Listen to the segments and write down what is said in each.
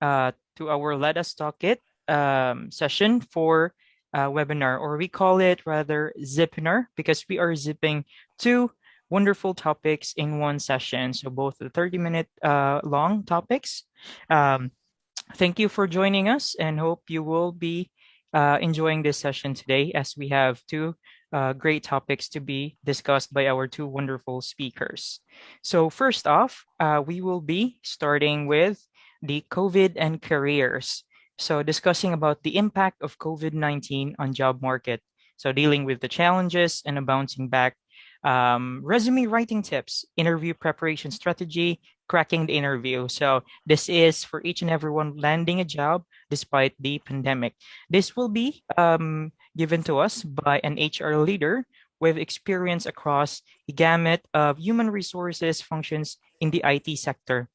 to our Let Us Talk It session for webinar, or we call it rather ZIPINAR, because we are zipping two wonderful topics in one session. So both the 30-minute long topics. Um, Thank you for joining us and hope you will be enjoying this session today as we have two great topics to be discussed by our two wonderful speakers. So first off, we will be starting with the COVID and careers. So discussing about the impact of COVID-19 on job market. So dealing with the challenges and a bouncing back, resume writing tips, interview preparation strategy, cracking the interview. So this is for each and everyone landing a job despite the pandemic. This will be given to us by an HR leader with experience across a gamut of human resources functions in the IT sector.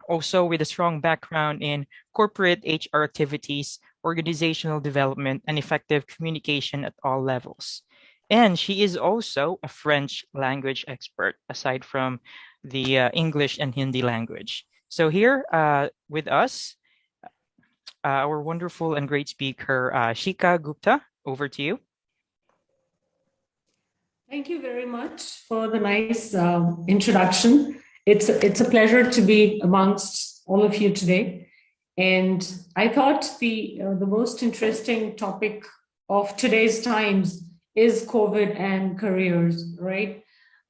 Also with a strong background in corporate HR activities, organizational development, and effective communication at all levels. And she is also a French language expert, aside from the English and Hindi language. So here with us, our wonderful and great speaker, Shika Gupta. Over to you. Thank you very much for the nice introduction. It's a pleasure to be amongst all of you today. And I thought the most interesting topic of today's times is COVID and careers, right?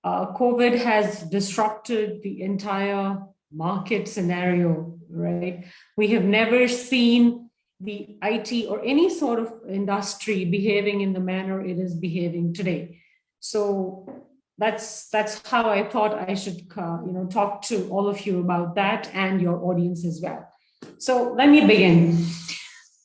COVID has disrupted the entire market scenario, right? We have never seen the IT or any sort of industry behaving in the manner it is behaving today. So that's how I thought I should talk to all of you about that and your audience as well. So let me begin.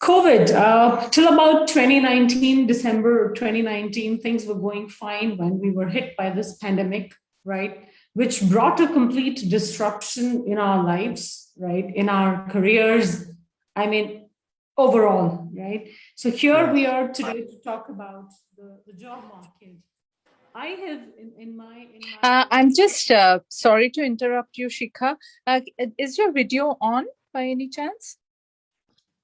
COVID, till about 2019, December 2019, things were going fine when we were hit by this pandemic, right? Which brought a complete disruption in our lives, right? In our careers, I mean, overall, right? So here we are today to talk about the job market. I have in my I'm just sorry to interrupt you, Shikha. Is your video on by any chance?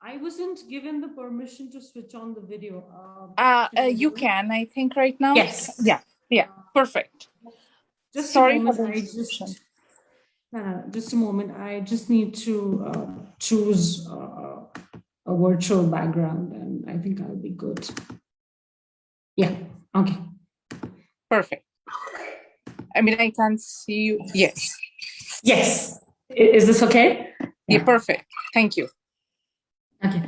I wasn't given the permission to switch on the video. You can, I think, right now. Yes. Yeah. Perfect. Just sorry a moment. for the just a moment. I just need to choose a virtual background, and I think I'll be good. Yeah. Okay. Perfect. I mean, I can see you. Yes. Yes. Is this okay? Yeah, perfect. Thank you. Okay.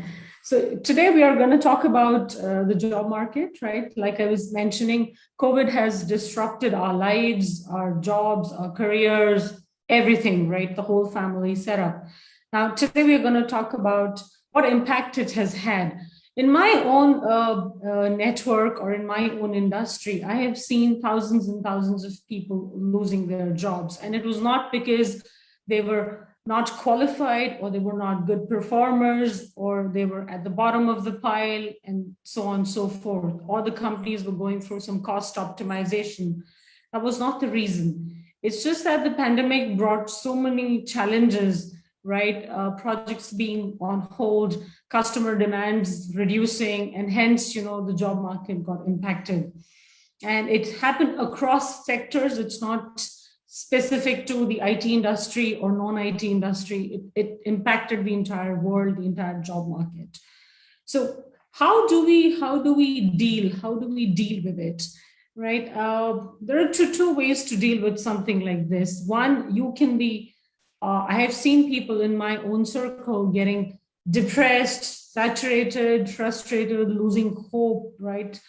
So today we are going to talk about the job market, right? Like I was mentioning, COVID has disrupted our lives, our jobs, our careers, everything, right? The whole family setup. Now, today we're going to talk about what impact it has had. In my own network or in my own industry, I have seen thousands and thousands of people losing their jobs. And it was not because they were not qualified or they were not good performers or they were at the bottom of the pile and so on and so forth. Or the companies were going through some cost optimization. That was not the reason. It's just that the pandemic brought so many challenges, right? Projects being on hold, customer demands reducing, and hence, the job market got impacted. And it happened across sectors. It's not specific to the IT industry or non-IT industry. It impacted the entire world, the entire job market. So how do we deal with it? Right? There are two ways to deal with something like this. One, you can be I have seen people in my own circle getting depressed, saturated, frustrated, losing hope, right?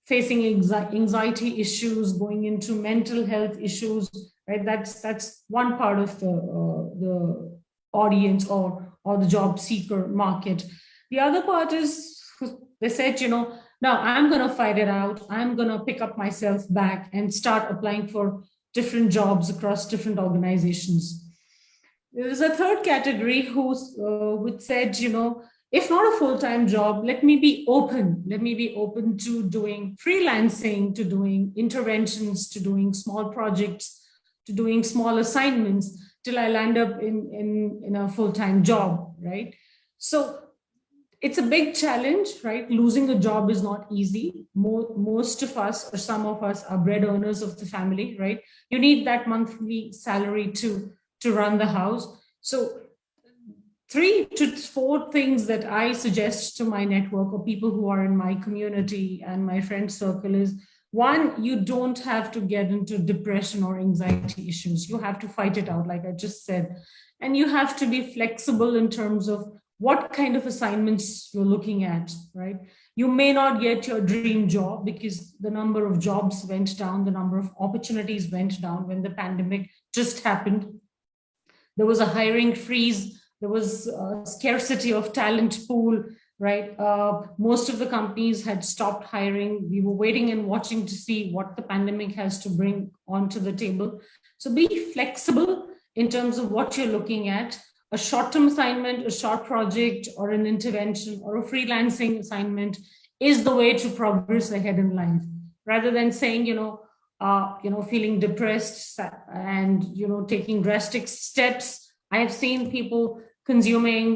Facing anxiety issues, going into mental health issues, right? That's one part of the audience or the job seeker market. The other part is they said, no, I'm going to fight it out. I'm going to pick up myself back and start applying for different jobs across different organizations. There's a third category which said, if not a full-time job, let me be open. Let me be open to doing freelancing, to doing interventions, to doing small projects, to doing small assignments till I land up in a full-time job, right? So it's a big challenge, right? Losing a job is not easy. Most of us, or some of us, are bread earners of the family, right? You need that monthly salary to run the house. So 3 to 4 things that I suggest to my network or people who are in my community and my friend circle is: one, you don't have to get into depression or anxiety issues. You have to fight it out, like I just said. And you have to be flexible in terms of what kind of assignments you're looking at, right? You may not get your dream job because the number of jobs went down, the number of opportunities went down when the pandemic just happened. There was a hiring freeze. There was a scarcity of talent pool, right? Most of the companies had stopped hiring. We were waiting and watching to see what the pandemic has to bring onto the table. So be flexible in terms of what you're looking at. A short-term assignment, a short project, or an intervention, or a freelancing assignment is the way to progress ahead in life, rather than saying, feeling depressed and, taking drastic steps. I have seen people consuming,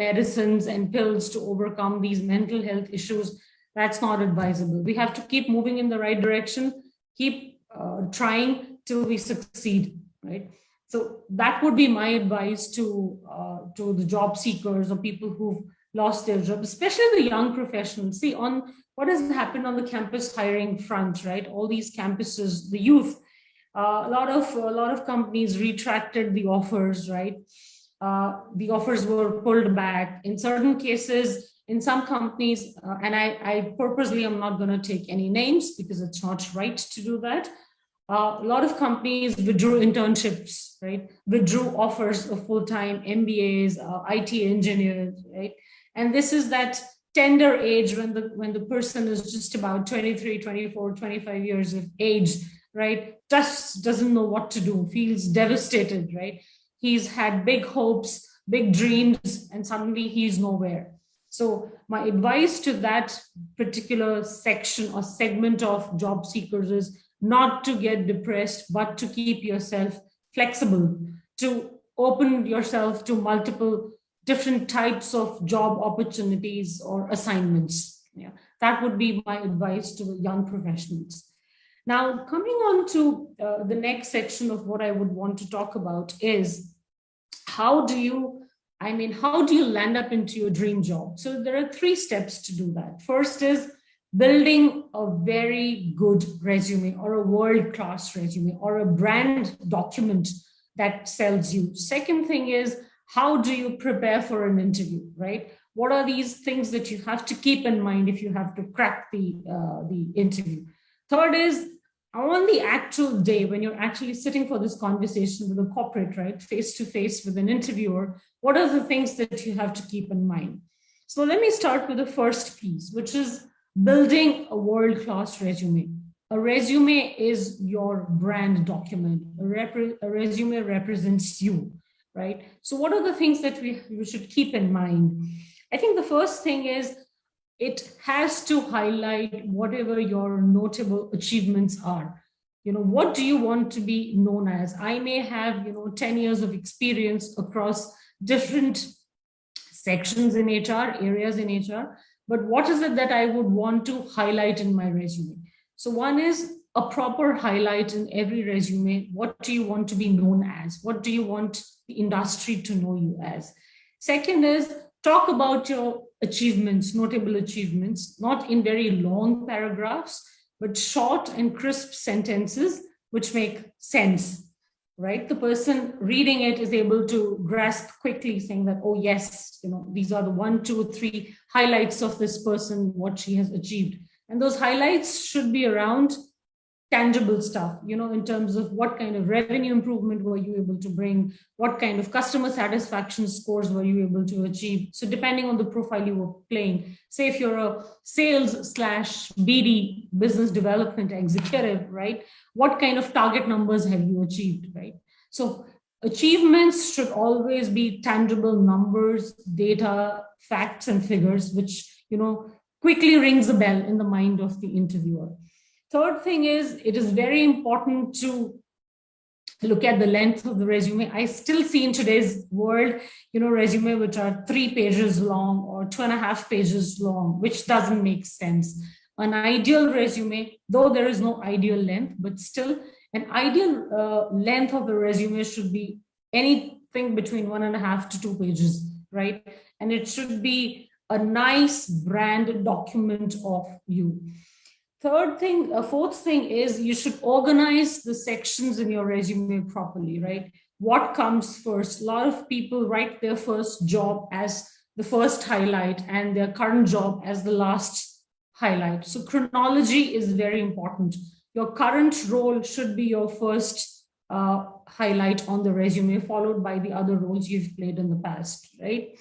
medicines and pills to overcome these mental health issues. That's not advisable. We have to keep moving in the right direction, keep trying till we succeed, right? So that would be my advice to the job seekers or people who've lost their job, especially the young professionals. See, on what has happened on the campus hiring front, right? All these campuses, the youth, a lot of companies retracted the offers, right? The offers were pulled back. In certain cases, in some companies, and I purposely am not going to take any names because it's not right to do that. A lot of companies withdrew internships, right? Withdrew offers of full-time MBAs, IT engineers, right? And this is that tender age when the person is just about 23, 24, 25 years of age, right? Just doesn't know what to do, feels devastated, right? He's had big hopes, big dreams, and suddenly he's nowhere. So my advice to that particular section or segment of job seekers is not to get depressed, but to keep yourself flexible, to open yourself to multiple different types of job opportunities or assignments. Yeah, that would be my advice to young professionals. Now, coming on to the next section of what I would want to talk about is how do you land up into your dream job? So there are 3 steps to do that. First is building a very good resume or a world-class resume or a brand document that sells you. Second thing is, how do you prepare for an interview, right? What are these things that you have to keep in mind if you have to crack the interview? Third is, on the actual day when you're actually sitting for this conversation with a corporate, right, face to face with an interviewer, what are the things that you have to keep in mind? So let me start with the first piece, which is building a world-class resume. A resume is your brand document. A resume represents you, right? So what are the things that we should keep in mind? I think the first thing is it has to highlight whatever your notable achievements are. What do you want to be known as? I may have, 10 years of experience across different sections in HR, areas in HR, but what is it that I would want to highlight in my resume? So one is a proper highlight in every resume. What do you want to be known as? What do you want the industry to know you as? Second is talk about your achievements, notable achievements, not in very long paragraphs, but short and crisp sentences which make sense, right? The person reading it is able to grasp quickly, saying that, oh yes, these are the 1, 2, 3 highlights of this person, what she has achieved. And those highlights should be around tangible stuff, in terms of what kind of revenue improvement were you able to bring, what kind of customer satisfaction scores were you able to achieve. So depending on the profile you were playing, say if you're a sales/BD, business development executive, right? What kind of target numbers have you achieved, right? So achievements should always be tangible numbers, data, facts, and figures, which, quickly rings a bell in the mind of the interviewer. Third thing is, it is very important to look at the length of the resume. I still see in today's world, resume which are 3 pages long or 2.5 pages long, which doesn't make sense. An ideal resume, though there is no ideal length, but still an ideal length of the resume should be anything between 1.5 to 2 pages, right? And it should be a nice branded document of you. Fourth thing is you should organize the sections in your resume properly, right? What comes first? A lot of people write their first job as the first highlight and their current job as the last highlight. So chronology is very important. Your current role should be your first highlight on the resume, followed by the other roles you've played in the past, right?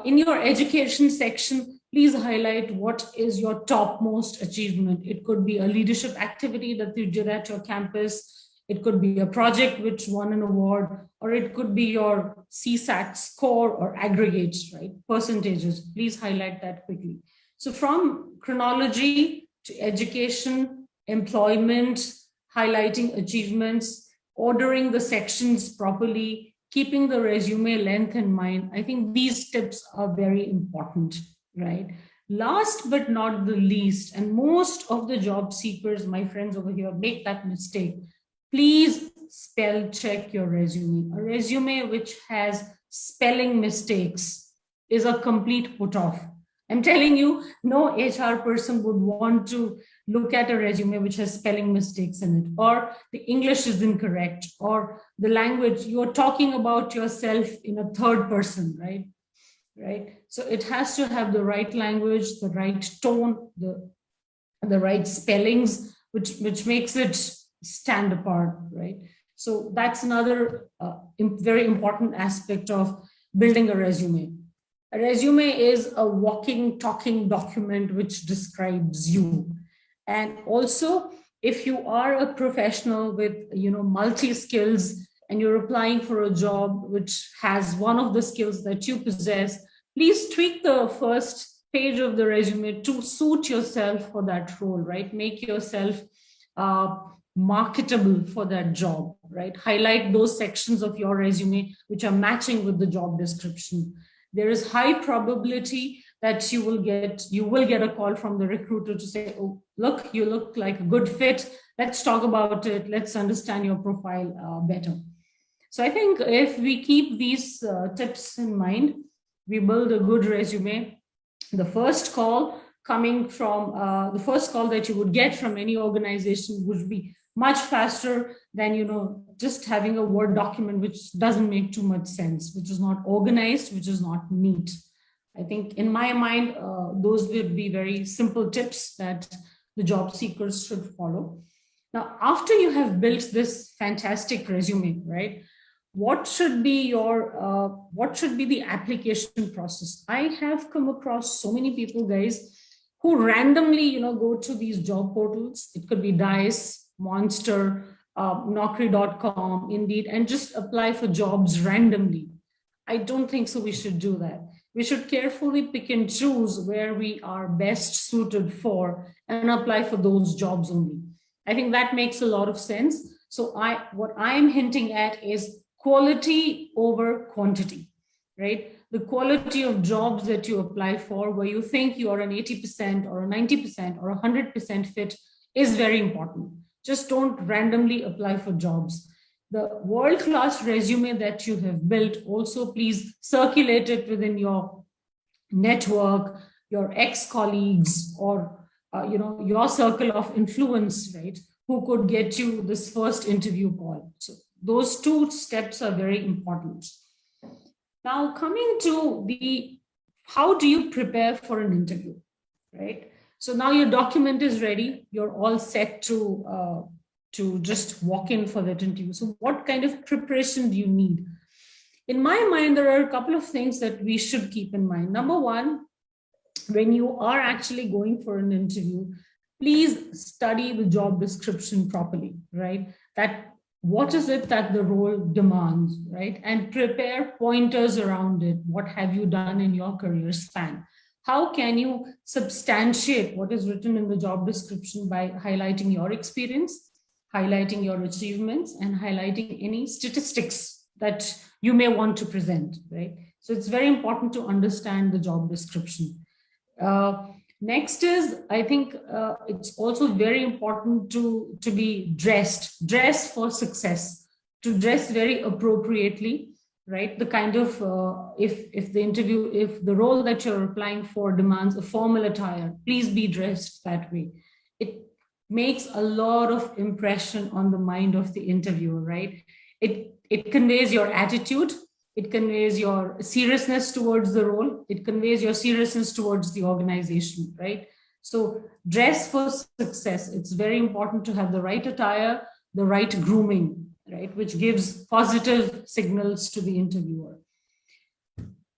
In your education section, please highlight what is your topmost achievement. It could be a leadership activity that you did at your campus. It could be a project which won an award, or it could be your CSAT score or aggregates, right? Percentages. Please highlight that quickly. So from chronology to education, employment, highlighting achievements, ordering the sections properly, keeping the resume length in mind. I think these tips are very important, right? Last but not the least, and most of the job seekers, my friends over here, make that mistake. Please spell check your resume. A resume which has spelling mistakes is a complete put off. I'm telling you, no HR person would want to look at a resume which has spelling mistakes in it, or the English is incorrect, or the language, you're talking about yourself in a third person, right? Right. So it has to have the right language, the right tone, the right spellings, which makes it stand apart, right? So that's another very important aspect of building a resume. A resume is a walking, talking document which describes you. And also, if you are a professional with, multi-skills and you're applying for a job which has one of the skills that you possess, please tweak the first page of the resume to suit yourself for that role, right? Make yourself marketable for that job, right? Highlight those sections of your resume which are matching with the job description. There is high probability that you will get a call from the recruiter to say, oh, look, you look like a good fit. Let's talk about it. Let's understand your profile better. So I think if we keep these tips in mind, we build a good resume. The first call that you would get from any organization would be much faster than, just having a Word document which doesn't make too much sense, which is not organized, which is not neat. I think in my mind, those would be very simple tips that the job seekers should follow. Now, after you have built this fantastic resume, right? What should be the application process? I have come across so many people, guys, who randomly, go to these job portals. It could be Dice, Monster, Naukri.com, Indeed, and just apply for jobs randomly. I don't think so we should do that. We should carefully pick and choose where we are best suited for and apply for those jobs only. I think that makes a lot of sense. So what I am hinting at is quality over quantity, right? The quality of jobs that you apply for, where you think you are an 80% or a 90% or 100% fit, is very important. Just don't randomly apply for jobs. The world-class resume that you have built, also please circulate it within your network, your ex-colleagues, or your circle of influence, right? Who could get you this first interview call. So those two steps are very important. Now, coming to how do you prepare for an interview, right? So now your document is ready. You're all set to just walk in for that interview. So what kind of preparation do you need? In my mind, there are a couple of things that we should keep in mind. Number one, when you are actually going for an interview, please study the job description properly, right? What is it that the role demands, right? And prepare pointers around it. What have you done in your career span? How can you substantiate what is written in the job description by highlighting your experience? highlighting your achievements and highlighting any statistics that you may want to present, right? So it's very important to understand the job description. Next is, I think it's also very important to be dressed for success, to dress very appropriately, right? The kind of, if the role that you're applying for demands a formal attire, please be dressed that way. It makes a lot of impression on the mind of the interviewer, right? It conveys your attitude, it conveys your seriousness towards the role, it conveys your seriousness towards the organization, right? So dress for success. It's very important to have the right attire, the right grooming, right, which gives positive signals to the interviewer.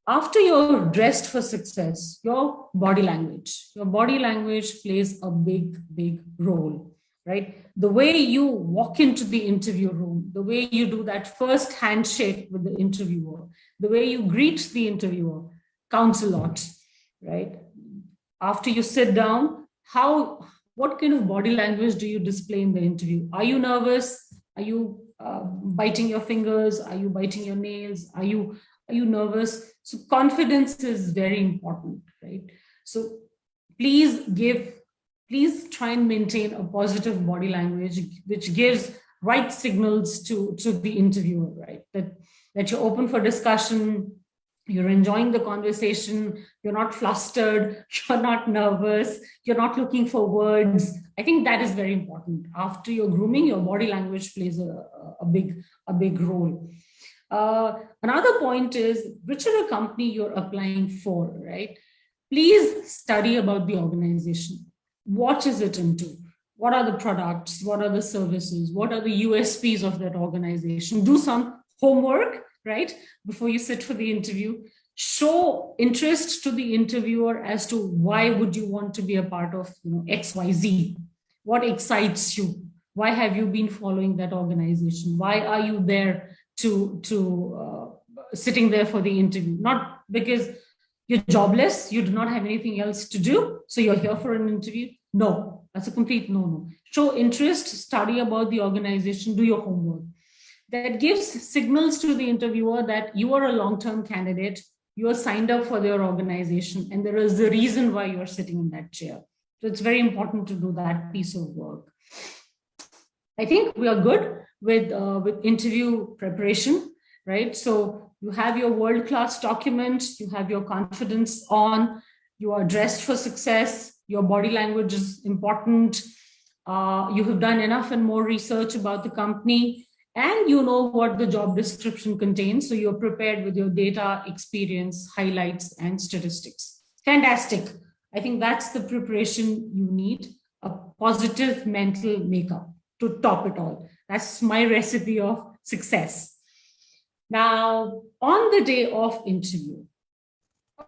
After you're dressed for success, your body language plays a big role, right? The way you walk into the interview room, the way you do that first handshake with the interviewer, the way you greet the interviewer counts a lot, right? After you sit down, what kind of body language do you display in the interview? Are you nervous? Are you biting your fingers? Are you biting your nails? Are you nervous? So confidence is very important, right? So please try and maintain a positive body language, which gives right signals to the interviewer, right? That you're open for discussion, you're enjoying the conversation, you're not flustered, you're not nervous, you're not looking for words. I think that is very important. After your grooming, your body language plays a big role. Another point is, whichever company you're applying for, right? Please study about the organization. What is it into? What are the products? What are the services? What are the USPs of that organization? Do some homework, right? Before you sit for the interview. Show interest to the interviewer as to why would you want to be a part of XYZ? What excites you? Why have you been following that organization? Why are you there sitting there for the interview? Not because you're jobless, you do not have anything else to do, so you're here for an interview. No, that's a complete no. Show interest, study about the organization, do your homework. That gives signals to the interviewer that you are a long-term candidate, you are signed up for their organization, and there is a reason why you're sitting in that chair. So it's very important to do that piece of work. I think we are good with interview preparation, right? So you have your world-class document, you have your confidence on, you are dressed for success, your body language is important, you have done enough and more research about the company, and you know what the job description contains. So you're prepared with your data, experience, highlights, and statistics. Fantastic. I think that's the preparation you need, a positive mental makeup to top it all. That's my recipe of success. Now, on the day of interview,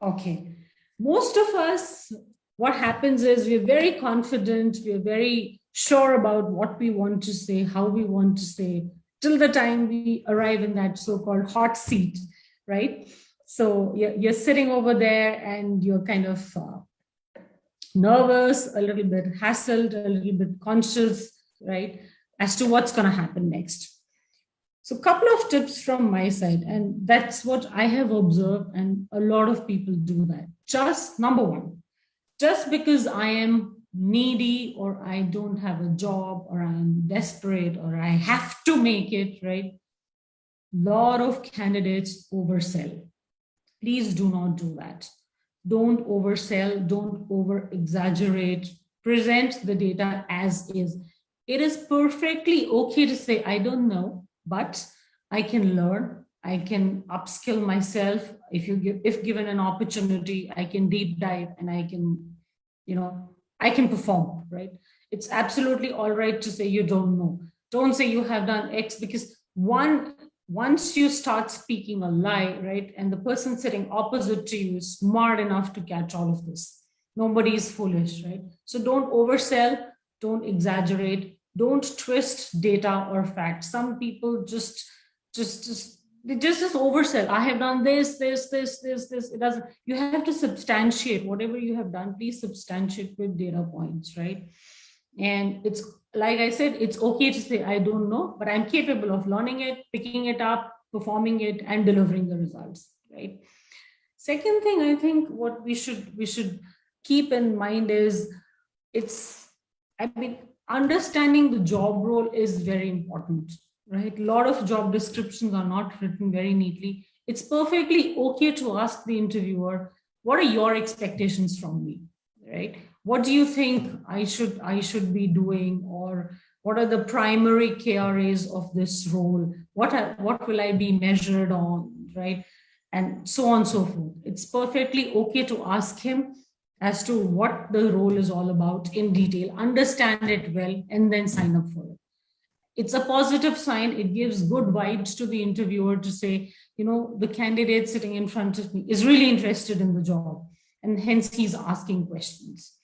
okay, most of us, what happens is we're very confident, we're very sure about what we want to say, how we want to say, till the time we arrive in that so-called hot seat, right? So you're sitting over there and you're kind of nervous, a little bit hassled, a little bit conscious, right, as to what's going to happen next. So a couple of tips from my side, and that's what I have observed, and a lot of people do that. Just number one, just because I am needy or I don't have a job or I'm desperate or I have to make it, right? Lot of candidates oversell. Please do not do that. Don't oversell, don't over exaggerate, present the data as is. It is perfectly okay to say, I don't know, but I can learn, I can upskill myself. If given an opportunity, I can deep dive and I can, I can perform, right? It's absolutely all right to say you don't know. Don't say you have done X, because once you start speaking a lie, right, and the person sitting opposite to you is smart enough to catch all of this. Nobody is foolish, right? So don't oversell, don't exaggerate, don't twist data or facts. Some people just oversell. I have done this. It doesn't. You have to substantiate whatever you have done. Please substantiate with data points, right? And it's, like I said, it's okay to say, I don't know, but I'm capable of learning it, picking it up, performing it, and delivering the results, right? Second thing, I think what we should keep in mind is, it's, I mean, understanding the job role is very important, right? A lot of job descriptions are not written very neatly. It's perfectly okay to ask the interviewer, what are your expectations from me, right? What do you think I should be doing, or what are the primary KRAs of this role? What will I be measured on, right? And so on and so forth. It's perfectly okay to ask him as to what the role is all about in detail, understand it well, and then sign up for it. It's a positive sign. It gives good vibes to the interviewer to say, the candidate sitting in front of me is really interested in the job, and hence he's asking questions.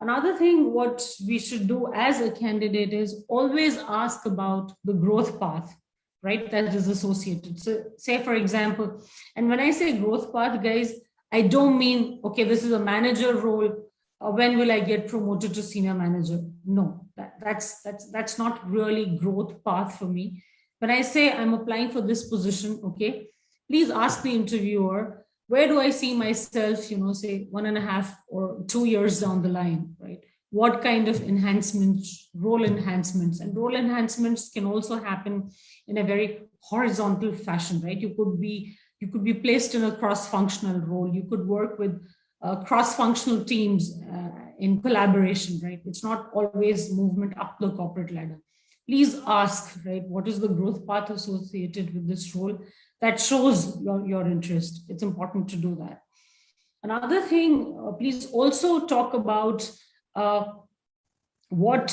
Another thing, what we should do as a candidate is always ask about the growth path, right? That is associated. So, say, for example, and when I say growth path, guys, I don't mean, okay, this is a manager role. When will I get promoted to senior manager? No, that's not really growth path for me. When I say I'm applying for this position, okay, please ask the interviewer, where do I see myself, say 1.5 or 2 years down the line, right? What kind of enhancements, role enhancements, and role enhancements can also happen in a very horizontal fashion, right? You could be placed in a cross-functional role. You could work with cross-functional teams in collaboration, right? It's not always movement up the corporate ladder. Please ask, right, what is the growth path associated with this role that shows your interest. It's important to do that. Another thing, please also talk about what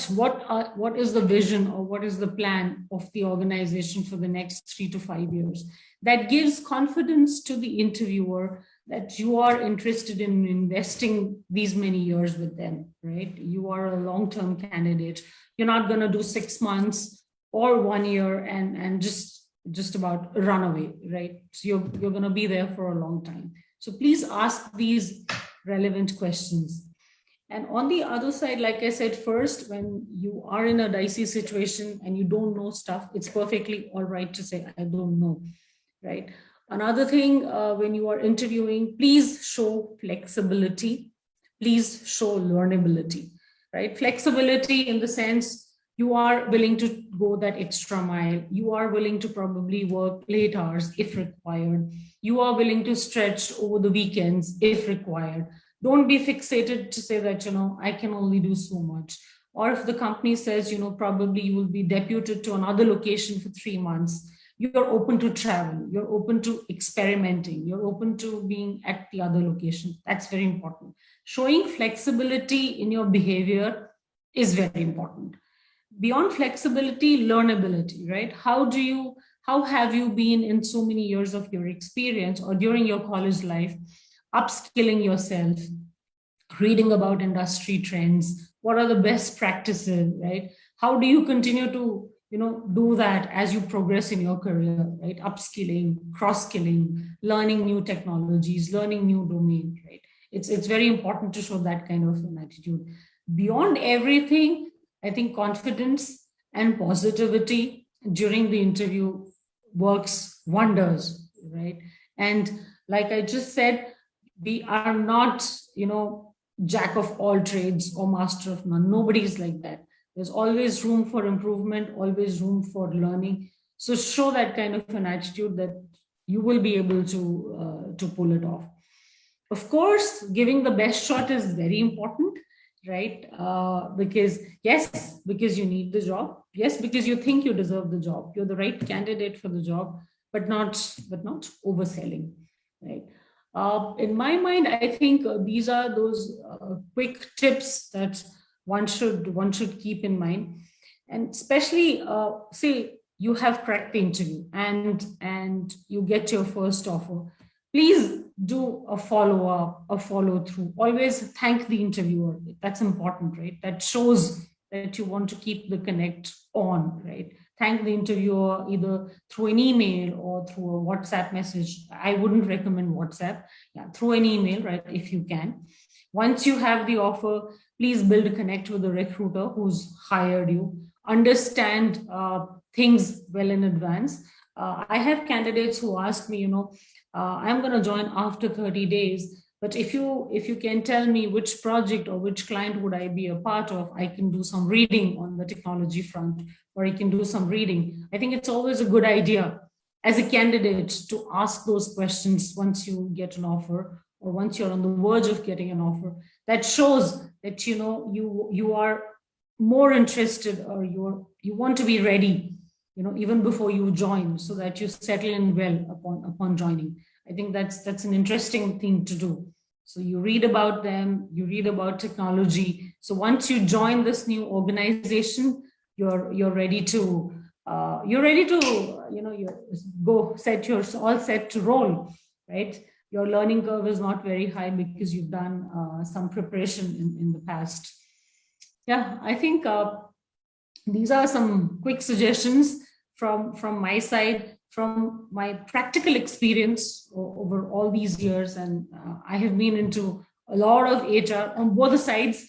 is the vision, or what is the plan of the organization for the next 3 to 5 years. That gives confidence to the interviewer that you are interested in investing these many years with them, right? You are a long-term candidate. You're not going to do 6 months or 1 year and just about run away, right? So you're going to be there for a long time. So please ask these relevant questions. And on the other side, like I said, first, when you are in a dicey situation and you don't know stuff, it's perfectly all right to say, I don't know, right? Another thing, when you are interviewing, please show flexibility. Please show learnability, right? Flexibility in the sense you are willing to go that extra mile. You are willing to probably work late hours if required. You are willing to stretch over the weekends if required. Don't be fixated to say that, I can only do so much. Or if the company says, probably you will be deputed to another location for 3 months, you're open to travel, you're open to experimenting, you're open to being at the other location. That's very important. Showing flexibility in your behavior is very important. Beyond flexibility, learnability, right? How have you been in so many years of your experience or during your college life, upskilling yourself, reading about industry trends, what are the best practices, right? How do you continue to do that as you progress in your career, right? Upskilling, cross-skilling, learning new technologies, learning new domains, right? It's very important to show that kind of an attitude. Beyond everything, I think confidence and positivity during the interview works wonders, right? And like I just said, we are not, jack of all trades or master of none. Nobody's like that. There's always room for improvement, always room for learning. So show that kind of an attitude that you will be able to pull it off. Of course, giving the best shot is very important, right? Because you need the job. Yes, because you think you deserve the job. You're the right candidate for the job, but not overselling, right? In my mind, I think these are those quick tips that one should keep in mind, and especially say you have cracked the interview and you get your first offer. Please do a follow up, a follow through. Always thank the interviewer. That's important, right? That shows that you want to keep the connect on, right? Thank the interviewer either through an email or through a WhatsApp message. I wouldn't recommend WhatsApp. Yeah, through an email, right, if you can. Once you have the offer, please build a connect with the recruiter who's hired you. Understand things well in advance. I have candidates who ask me, I'm going to join after 30 days. But if you can tell me which project or which client would I be a part of, I can do some reading on the technology front, or I can do some reading. I think it's always a good idea as a candidate to ask those questions once you get an offer, or once you're on the verge of getting an offer. That shows that you are more interested, or you want to be ready, even before you join, so that you settle in well upon joining. I think that's an interesting thing to do. So you read about them, you read about technology. So once you join this new organization, you're ready to you go set your all set to roll, right? Your learning curve is not very high because you've done some preparation in the past. Yeah, I think these are some quick suggestions from my side, from my practical experience over all these years. And I have been into a lot of HR on both sides,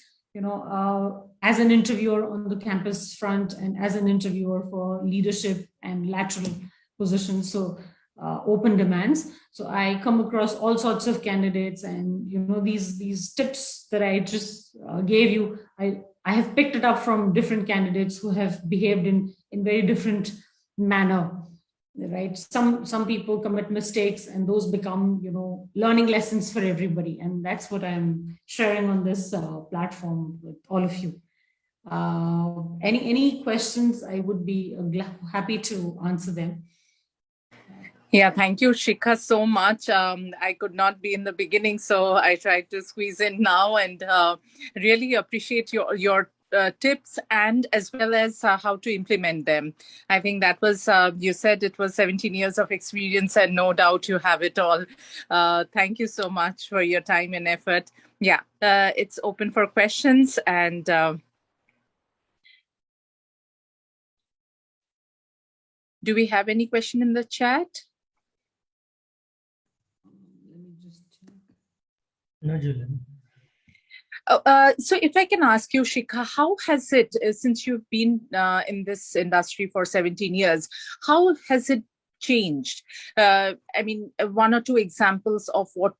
as an interviewer on the campus front, and as an interviewer for leadership and lateral positions. So open demands. So I come across all sorts of candidates, and these tips that I just gave you, I have picked it up from different candidates who have behaved in very different manner, right? Some people commit mistakes, and those become learning lessons for everybody, and that's what I'm sharing on this platform with all of you. Any questions? I would be happy to answer them. Yeah, thank you, Shikha, so much. I could not be in the beginning, so I tried to squeeze in now, and really appreciate your tips, and as well as how to implement them. I think that was, you said it was 17 years of experience, and no doubt you have it all. Thank you so much for your time and effort. Yeah, it's open for questions, and do we have any question in the chat? No, Julian. So if I can ask you, Shikha, how has it, since you've been in this industry for 17 years, how has it changed? I mean, one or two examples of what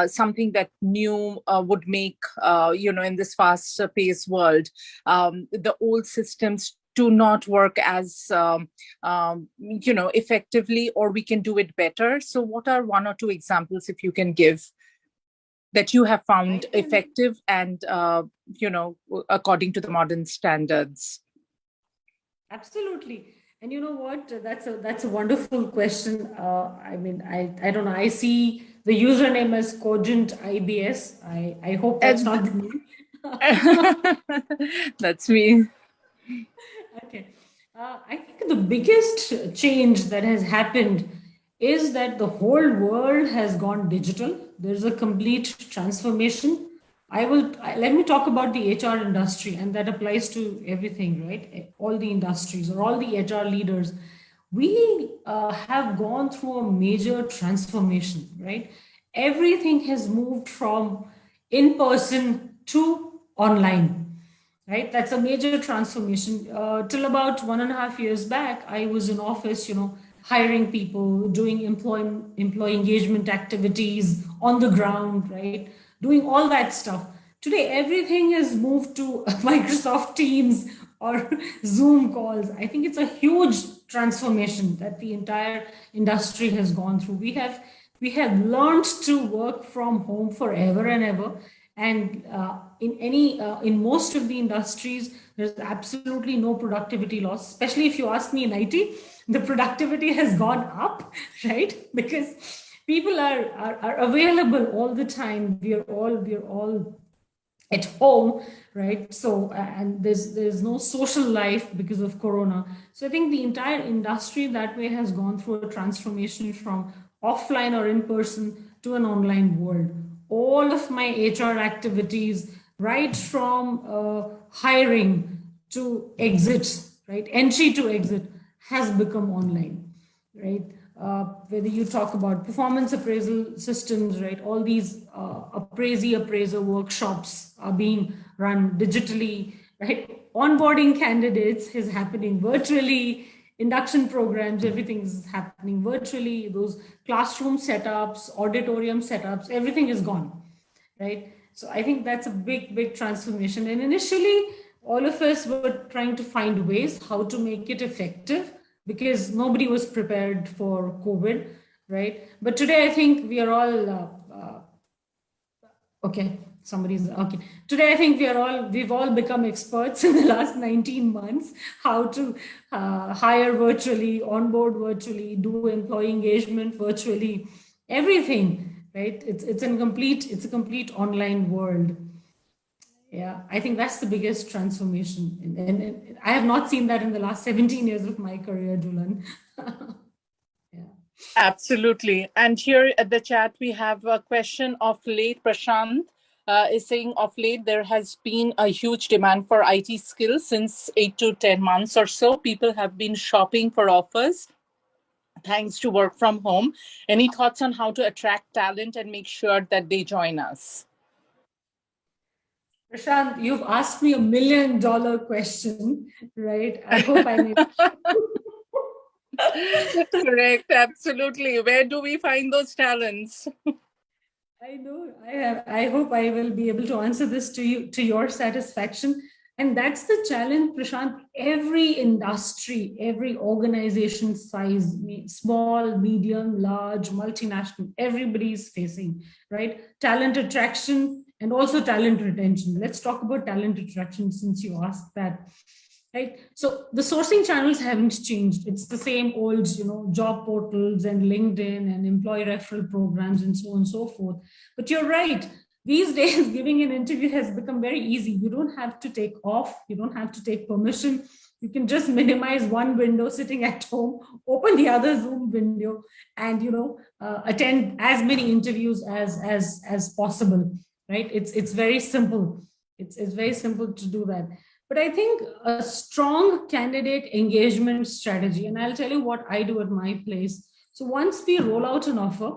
something that new would make, in this fast-paced world, the old systems do not work as effectively, or we can do it better. So what are one or two examples, if you can give, that you have found effective and according to the modern standards? Absolutely. And you know what, that's a wonderful question. I mean, I don't know, I see the username as Cogent IBS. I hope that's not me. That's me. Okay. I think the biggest change that has happened is that the whole world has gone digital. There's a complete transformation. Let me talk about the HR industry, and that applies to everything, right? All the industries, or all the HR leaders. We have gone through a major transformation, right? Everything has moved from in person to online, right? That's a major transformation. Till about 1.5 years back, I was in office, hiring people, doing employee engagement activities on the ground, right? Doing all that stuff. Today, everything has moved to Microsoft Teams or Zoom calls. I think it's a huge transformation that the entire industry has gone through. We have learned to work from home forever and ever. And in most of the industries, there's absolutely no productivity loss. Especially if you ask me in IT, the productivity has gone up, right? Because people are available all the time. We're all at home, right? So and there's no social life because of Corona. So I think the entire industry that way has gone through a transformation from offline or in person to an online world. All of my HR activities, right from hiring to exit, right, entry to exit, has become online, right? whether you talk about performance appraisal systems, right? All these appraiser workshops are being run digitally, right? Onboarding candidates is happening virtually, induction programs, everything is happening virtually. Those classroom setups, auditorium setups, everything is gone, right? So I think that's a big transformation. And initially, all of us were trying to find ways how to make it effective because nobody was prepared for COVID, right? But today, I think we are all okay. Somebody's okay. Today, I think we've all become experts in the last 19 months how to hire virtually, onboard virtually, do employee engagement virtually, everything, right? It's a complete online world. Yeah, I think that's the biggest transformation. And I have not seen that in the last 17 years of my career, Julan. Yeah. Absolutely. And here at the chat, we have a question of late Prashant. Is saying of late there has been a huge demand for IT skills since 8 to 10 months or so. People have been shopping for offers thanks to work from home. Any thoughts on how to attract talent and make sure that they join us? Prashant, you've asked me $1 million question, right? I hope I'm able. Correct, absolutely. Where do we find those talents? I know I hope I will be able to answer this to you to your satisfaction. And that's the challenge, Prashant. Every industry, every organization size, small, medium, large, multinational, everybody is facing, right? Talent attraction and also talent retention. Let's talk about talent attraction since you asked that. Right. So the sourcing channels haven't changed. It's the same old, job portals and LinkedIn and employee referral programs and so on and so forth. But you're right. These days, giving an interview has become very easy. You don't have to take off. You don't have to take permission. You can just minimize one window sitting at home, open the other Zoom window, and attend as many interviews as possible. Right? It's very simple. It's very simple to do that. But I think a strong candidate engagement strategy, and I'll tell you what I do at my place. So once we roll out an offer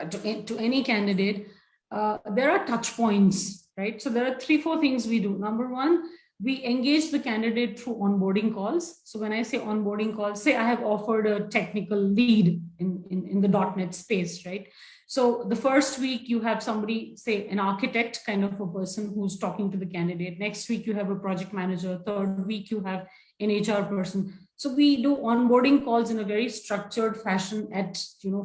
to any candidate, there are touch points, right? So there are 3-4 things we do. Number one, we engage the candidate through onboarding calls. So when I say onboarding calls, say I have offered a technical lead in the .NET space, right? So the first week you have somebody, say an architect kind of a person who's talking to the candidate. Next week you have a project manager. Third week you have an HR person. So we do onboarding calls in a very structured fashion at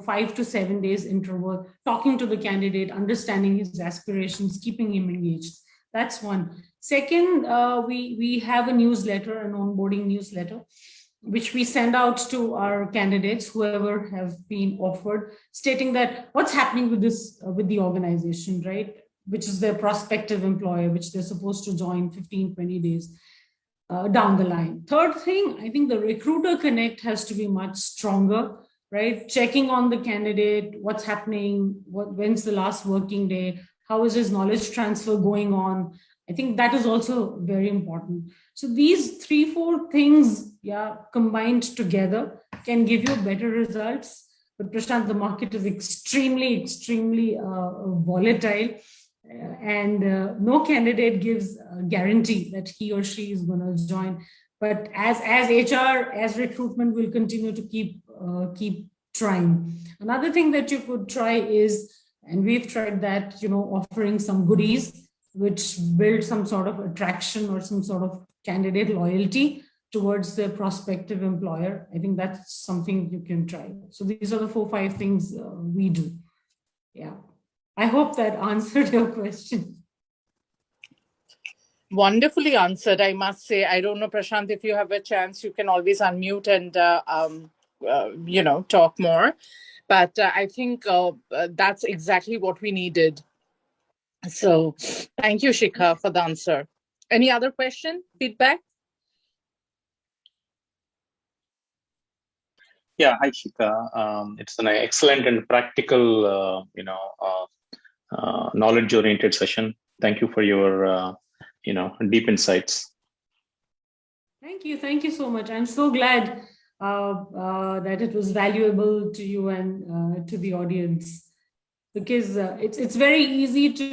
5 to 7 days interval, talking to the candidate, understanding his aspirations, keeping him engaged. That's one. Second, we have a newsletter, an onboarding newsletter, which we send out to our candidates, whoever have been offered, stating that what's happening with the organization, right? Which is their prospective employer, which they're supposed to join 15, 20 days down the line. Third thing, I think the recruiter connect has to be much stronger, right? Checking on the candidate, what's happening, when's the last working day, how is his knowledge transfer going on? I think that is also very important. So these 3-4 things, combined together can give you better results. But Prashant, the market is extremely volatile, and no candidate gives a guarantee that he or she is going to join. But as HR, as recruitment, will continue to keep trying. Another thing that you could try is, and we've tried that, offering some goodies which build some sort of attraction or some sort of candidate loyalty towards their prospective employer. I think that's something you can try. So these are the 4-5 things we do. Yeah. I hope that answered your question. Wonderfully answered, I must say. I don't know, Prashant, if you have a chance, you can always unmute and, talk more. But I think that's exactly what we needed. So thank you, Shikha, for the answer. Any other question, feedback? Yeah, hi, Shikha. It's an excellent and practical, knowledge-oriented session. Thank you for your, deep insights. Thank you so much. I'm so glad that it was valuable to you and to the audience. Because it's very easy to,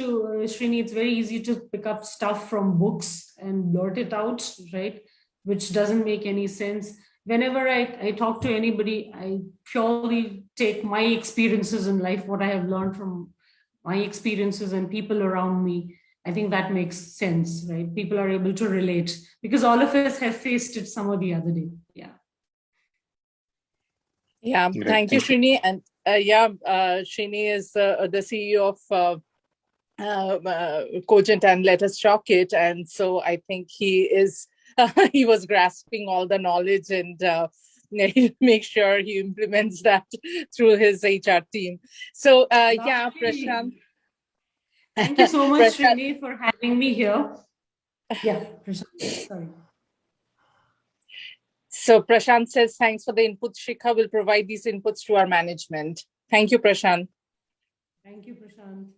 Srini, it's very easy to pick up stuff from books and blurt it out, right? Which doesn't make any sense. Whenever I talk to anybody, I purely take my experiences in life, what I have learned from my experiences and people around me. I think that makes sense, right? People are able to relate because all of us have faced it some or the other day. Yeah. Yeah, Great. thank you, Srini. And Srini is the CEO of Cogent and Let Us Chalk It. And so I think he is, he was grasping all the knowledge and make sure he implements that through his HR team. So yeah, Prashant. Thank you so much, Srini, for having me here. Yeah, Prashant, sorry. So Prashant says, thanks for the input. Shikha will provide these inputs to our management. Thank you, Prashant. Thank you, Prashant.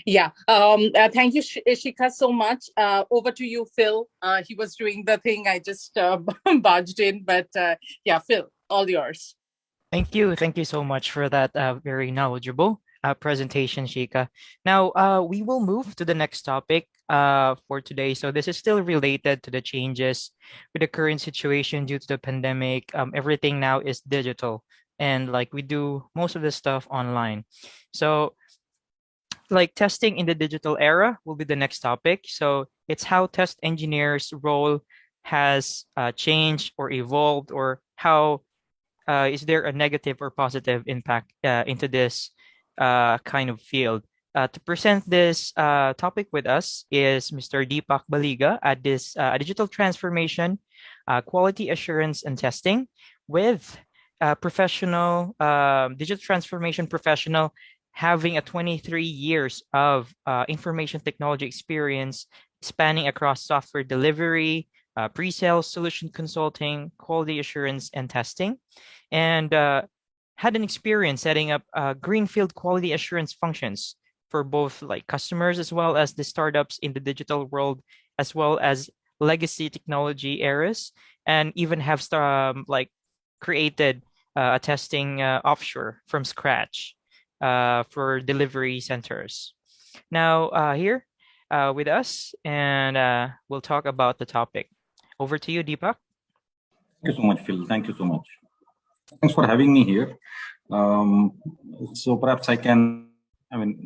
Yeah, thank you, Shikha, so much. Over to you, Phil. He was doing the thing. I just barged in, but yeah, Phil, all yours. Thank you. Thank you so much for that very knowledgeable presentation, Shika. Now, we will move to the next topic for today. So this is still related to the changes with the current situation due to the pandemic. Everything now is digital, and like we do most of the stuff online. So like testing in the digital era will be the next topic. So it's how test engineers' role has changed or evolved, or how is there a negative or positive impact into this kind of field? To present this topic with us is Mr. Deepak Baliga at this digital transformation, quality assurance and testing with professional digital transformation professional having a 23 years of information technology experience spanning across software delivery, pre-sales, solution consulting, quality assurance, and testing, and had an experience setting up greenfield quality assurance functions for both like customers as well as the startups in the digital world, as well as legacy technology eras, and even have like created a testing offshore from scratch for delivery centers. Now here with us, and we'll talk about the topic. Over to you, Deepak. Thank you so much, Phil. Thank you so much. Thanks for having me here. So perhaps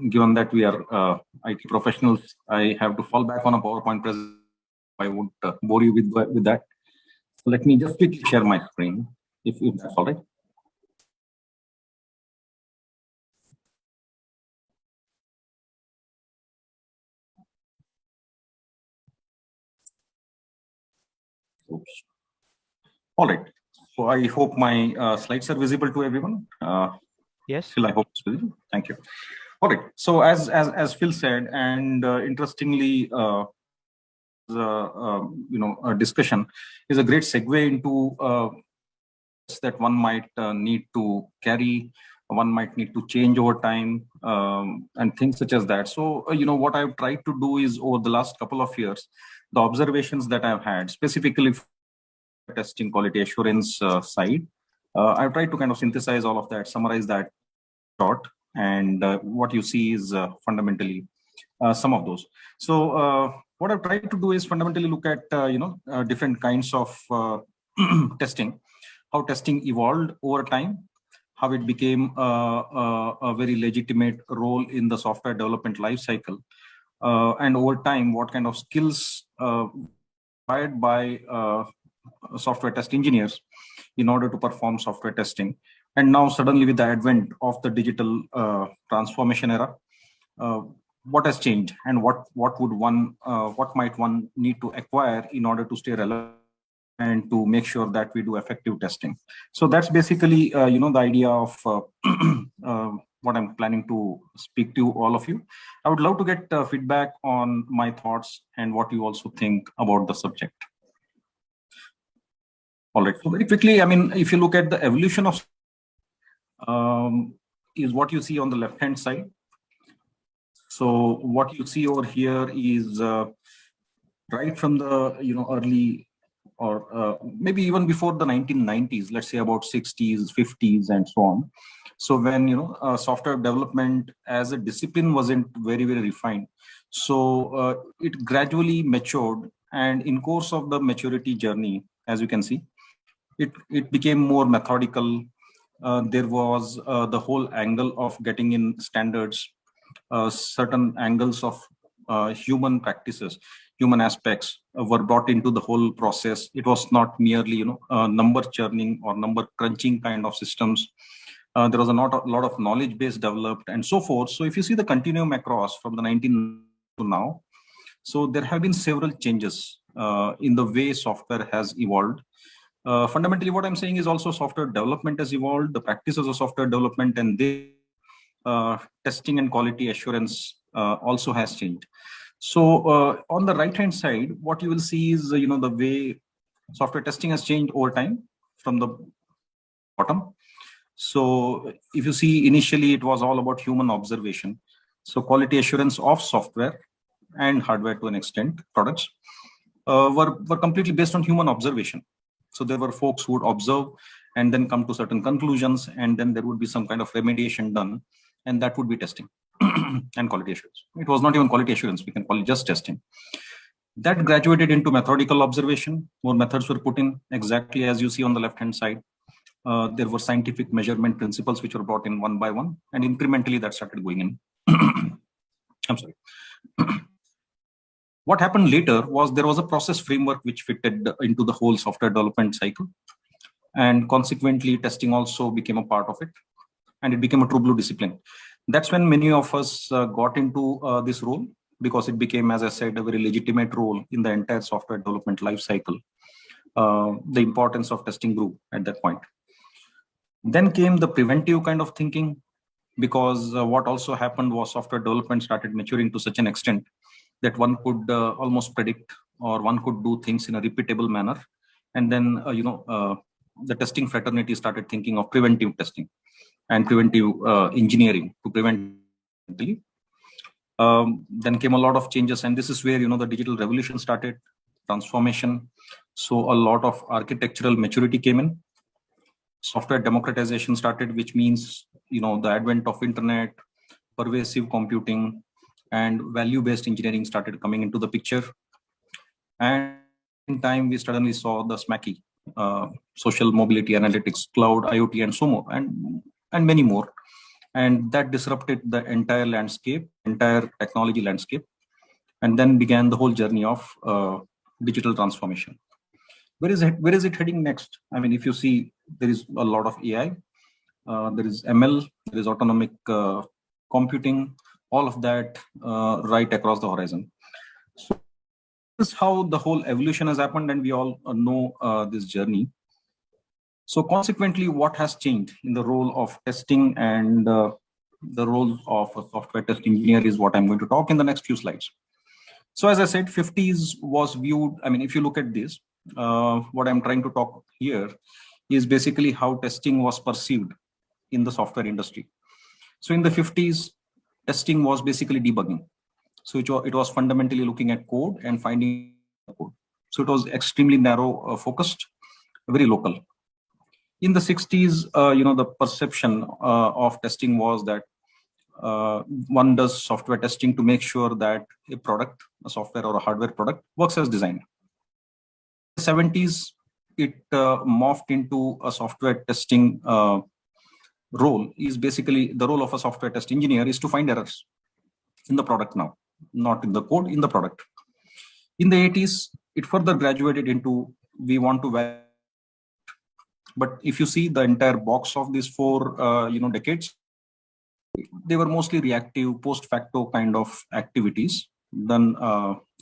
given that we are IT professionals, I have to fall back on a PowerPoint presentation. I won't bore you with that. So let me just quickly share my screen, if that's all right. Oops. All right. So I hope my slides are visible to everyone. Yes. Phil, I hope it's visible. Thank you. All right. So as Phil said, and interestingly, a discussion is a great segue into that one might need to carry, one might need to change over time, and things such as that. So what I've tried to do is over the last couple of years, the observations that I've had specifically for testing quality assurance side, I've tried to kind of synthesize all of that, summarize that short, and what you see is fundamentally some of those. So what I've tried to do is fundamentally look at different kinds of testing, how testing evolved over time, how it became a very legitimate role in the software development lifecycle, and over time what kind of skills required by software test engineers in order to perform software testing. And now suddenly with the advent of the digital transformation era, what has changed, and what might one need to acquire in order to stay relevant and to make sure that we do effective testing. So that's basically the idea of what I'm planning to speak to all of you. I would love to get feedback on my thoughts and what you also think about the subject. All right, so very quickly, if you look at the evolution of is what you see on the left hand side. So what you see over here is right from the early or maybe even before the 1990s, let's say about 60s, 50s, and so on. So when software development as a discipline wasn't very refined, so it gradually matured, and in course of the maturity journey, as you can see, it became more methodical. There was the whole angle of getting in standards, certain angles of human practices, human aspects were brought into the whole process. It was not merely number churning or number crunching kind of systems. There was a lot of knowledge base developed and so forth. So if you see the continuum across from the 19 to now, so there have been several changes in the way software has evolved. Fundamentally, what I'm saying is also software development has evolved, the practices of software development, and testing and quality assurance also has changed. So on the right hand side, what you will see is the way software testing has changed over time from the bottom. So if you see, initially it was all about human observation. So quality assurance of software and hardware to an extent, products were completely based on human observation. So there were folks who would observe and then come to certain conclusions, and then there would be some kind of remediation done, and that would be testing and quality assurance. It was not even quality assurance, we can call it just testing. That graduated into methodical observation. More methods were put in, exactly as you see on the left hand side. There were scientific measurement principles which were brought in one by one, and incrementally that started going in. I'm sorry. What happened later was there was a process framework which fitted into the whole software development cycle, and consequently testing also became a part of it, and it became a true blue discipline. That's when many of us got into this role, because it became, as I said, a very legitimate role in the entire software development life cycle. The importance of testing grew at that point. Then came the preventive kind of thinking, because what also happened was software development started maturing to such an extent that one could almost predict, or one could do things in a repeatable manner. And then, the testing fraternity started thinking of preventive testing and preventive engineering to prevent. Then came a lot of changes, and this is where the digital revolution started, transformation. So a lot of architectural maturity came in. Software democratization started, which means the advent of internet, pervasive computing, and value-based engineering started coming into the picture. And in time, we suddenly saw the SMACI, social mobility analytics, cloud, IoT, and so more, and many more. And that disrupted the entire landscape, entire technology landscape, and then began the whole journey of digital transformation. Where is it heading next? I mean, if you see, there is a lot of AI, there is ML, there is autonomic computing, all of that right across the horizon. So this is how the whole evolution has happened, and we all know this journey. So consequently, what has changed in the role of testing and the role of a software test engineer is what I'm going to talk in the next few slides. So as I said, 50s was viewed, I mean, if you look at this, what I'm trying to talk here is basically how testing was perceived in the software industry. So in the 50s, testing was basically debugging. So it was fundamentally looking at code and finding code. So it was extremely narrow focused, very local. In the 60s, the perception of testing was that one does software testing to make sure that a product, a software or a hardware product, works as designed. In the 70s, it morphed into a software testing role. Is basically the role of a software test engineer is to find errors in the product now, not in the code, in the product. In the 80s, it further graduated into we want to validate. But if you see the entire box of these four decades, they were mostly reactive, post facto kind of activities done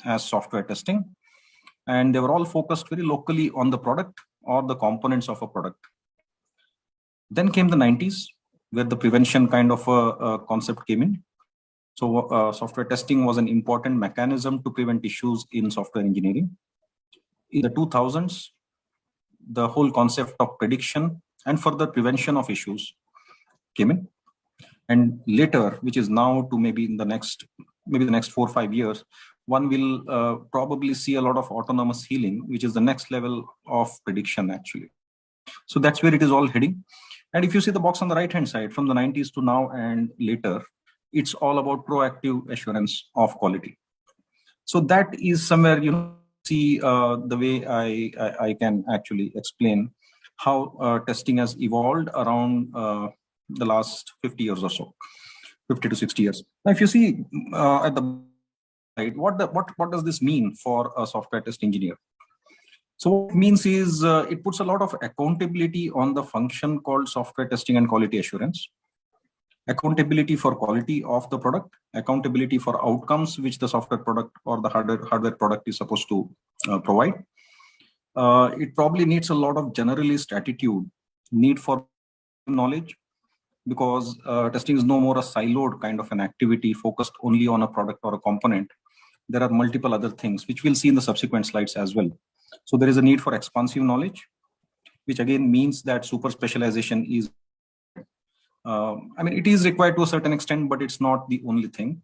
as software testing, and they were all focused very locally on the product or the components of a product. Then came the 90s, where the prevention kind of a concept came in. So software testing was an important mechanism to prevent issues in software engineering. In the 2000s, the whole concept of prediction and further prevention of issues came in. And later, which is now to maybe in the next 4 or 5 years, one will probably see a lot of autonomous healing, which is the next level of prediction actually. So that's where it is all heading. And if you see the box on the right hand side, from the 90s to now and later, it's all about proactive assurance of quality. So that is somewhere, see the way I can actually explain how testing has evolved around the last 50 years or so, 50 to 60 years. Now, if you see at the side, what does this mean for a software test engineer? So what it means is it puts a lot of accountability on the function called software testing and quality assurance. Accountability for quality of the product, accountability for outcomes which the software product or the hardware product is supposed to provide. It probably needs a lot of generalist attitude, need for knowledge, because testing is no more a siloed kind of an activity focused only on a product or a component. There are multiple other things, which we'll see in the subsequent slides as well. So there is a need for expansive knowledge, which again means that super specialization is, it is required to a certain extent, but it's not the only thing.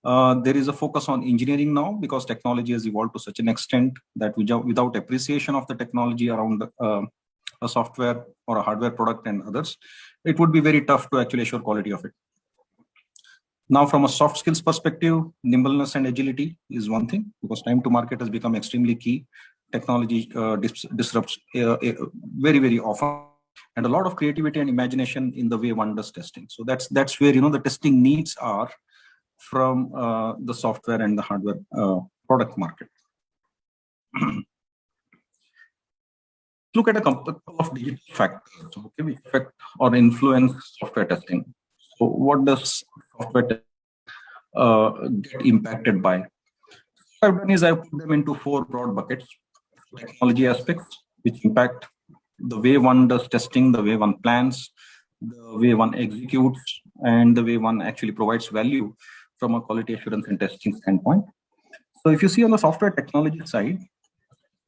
There is a focus on engineering now because technology has evolved to such an extent that without appreciation of the technology around a software or a hardware product and others, it would be very tough to actually assure quality of it. Now, from a soft skills perspective, nimbleness and agility is one thing, because time to market has become extremely key. Technology disrupts very, very often, and a lot of creativity and imagination in the way one does testing. So that's where the testing needs are from the software and the hardware product market. Look at a couple of digital factors, okay, which affect or influence software testing. So what does software get impacted by? What I've done is I've put them into 4 broad buckets. Technology aspects, which impact the way one does testing, the way one plans, the way one executes, and the way one actually provides value from a quality assurance and testing standpoint. So if you see on the software technology side,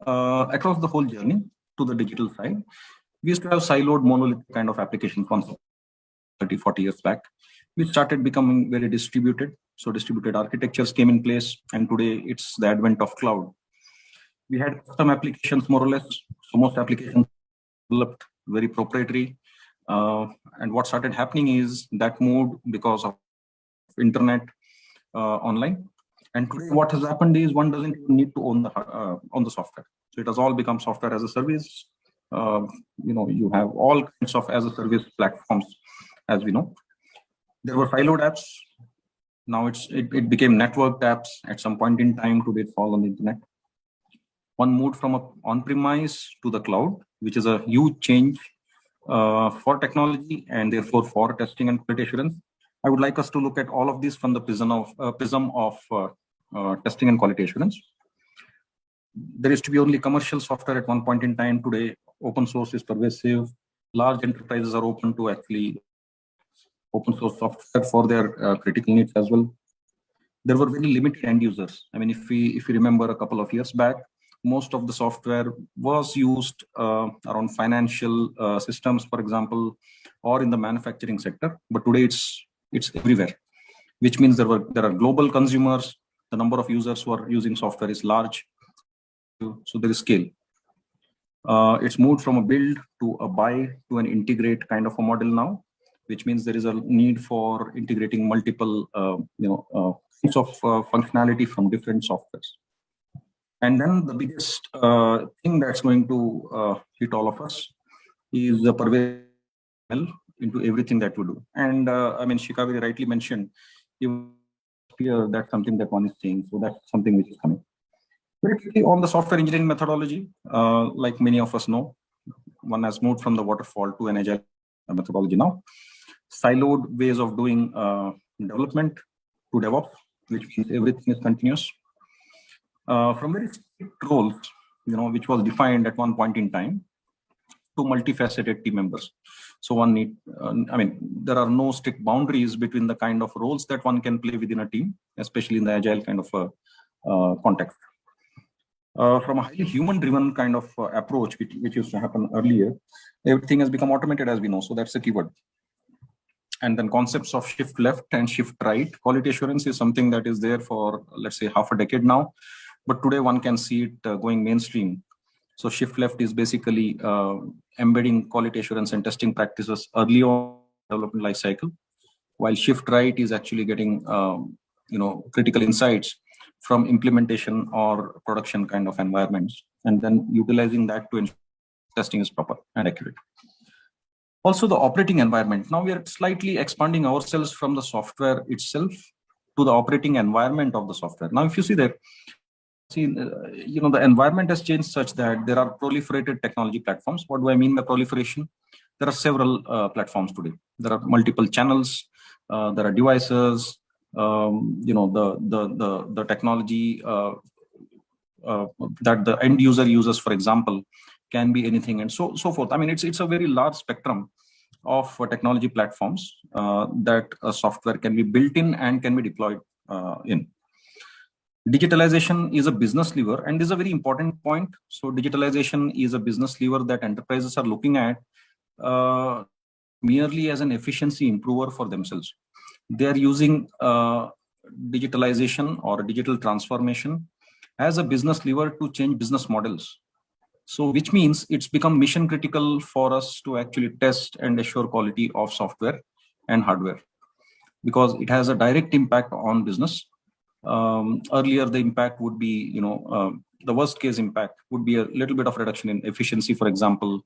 across the whole journey to the digital side, we used to have siloed monolithic kind of application concept 30, 40 years back, which started becoming very distributed. So distributed architectures came in place, and today it's the advent of cloud. We had custom applications more or less. So most applications developed very proprietary. And what started happening is that moved because of internet online. And today what has happened is one doesn't even need to own the software. So it has all become software as a service. You have all kinds of as a service platforms, as we know. There were siloed apps. Now it became networked apps at some point in time. Today it's all on the internet. One moved from on-premise to the cloud, which is a huge change for technology and therefore for testing and quality assurance. I would like us to look at all of this from the prism of testing and quality assurance. There used to be only commercial software at one point in time. Today, open source is pervasive. Large enterprises are open to actually open source software for their critical needs as well. There were very limited end users. If we remember a couple of years back, most of the software was used around financial systems, for example, or in the manufacturing sector. But today it's everywhere, which means there are global consumers. The number of users who are using software is large, so there is scale. It's moved from a build to a buy to an integrate kind of a model now, which means there is a need for integrating multiple kinds of functionality from different softwares. And then the biggest thing that's going to hit all of us is the pervasive into everything that we do. And Shikha very rightly mentioned, that's something that one is seeing. So that's something which is coming. Very quickly on the software engineering methodology, like many of us know, one has moved from the waterfall to an agile methodology now. Siloed ways of doing development to DevOps, which means everything is continuous. From very strict roles, which was defined at one point in time, to multifaceted team members. So one need, there are no strict boundaries between the kind of roles that one can play within a team, especially in the agile kind of context. From a highly human-driven kind of approach, which used to happen earlier, everything has become automated, as we know. So that's the keyword. and then concepts of shift left and shift right. Quality assurance is something that is there for, let's say, half a decade now, but today one can see it going mainstream. So shift left is basically embedding quality assurance and testing practices early on development life cycle, while shift right is actually getting critical insights from implementation or production kind of environments, and then utilizing that to ensure testing is proper and accurate. Also, the operating environment. Now we are slightly expanding ourselves from the software itself to the operating environment of the software. Now, if you see there, the environment has changed such that there are proliferated technology platforms. What do I mean by proliferation? There are several platforms today. There are multiple channels. There are devices. The technology that the end user uses, for example, can be anything, and so forth. I mean, it's a very large spectrum of technology platforms that a software can be built in and can be deployed in. Digitalization is a business lever, and this is a very important point. So digitalization is a business lever that enterprises are looking at merely as an efficiency improver for themselves. They are using digitalization or digital transformation as a business lever to change business models. So which means it's become mission critical for us to actually test and assure quality of software and hardware, because it has a direct impact on business. Earlier, the impact would be, the worst case impact would be a little bit of reduction in efficiency, for example,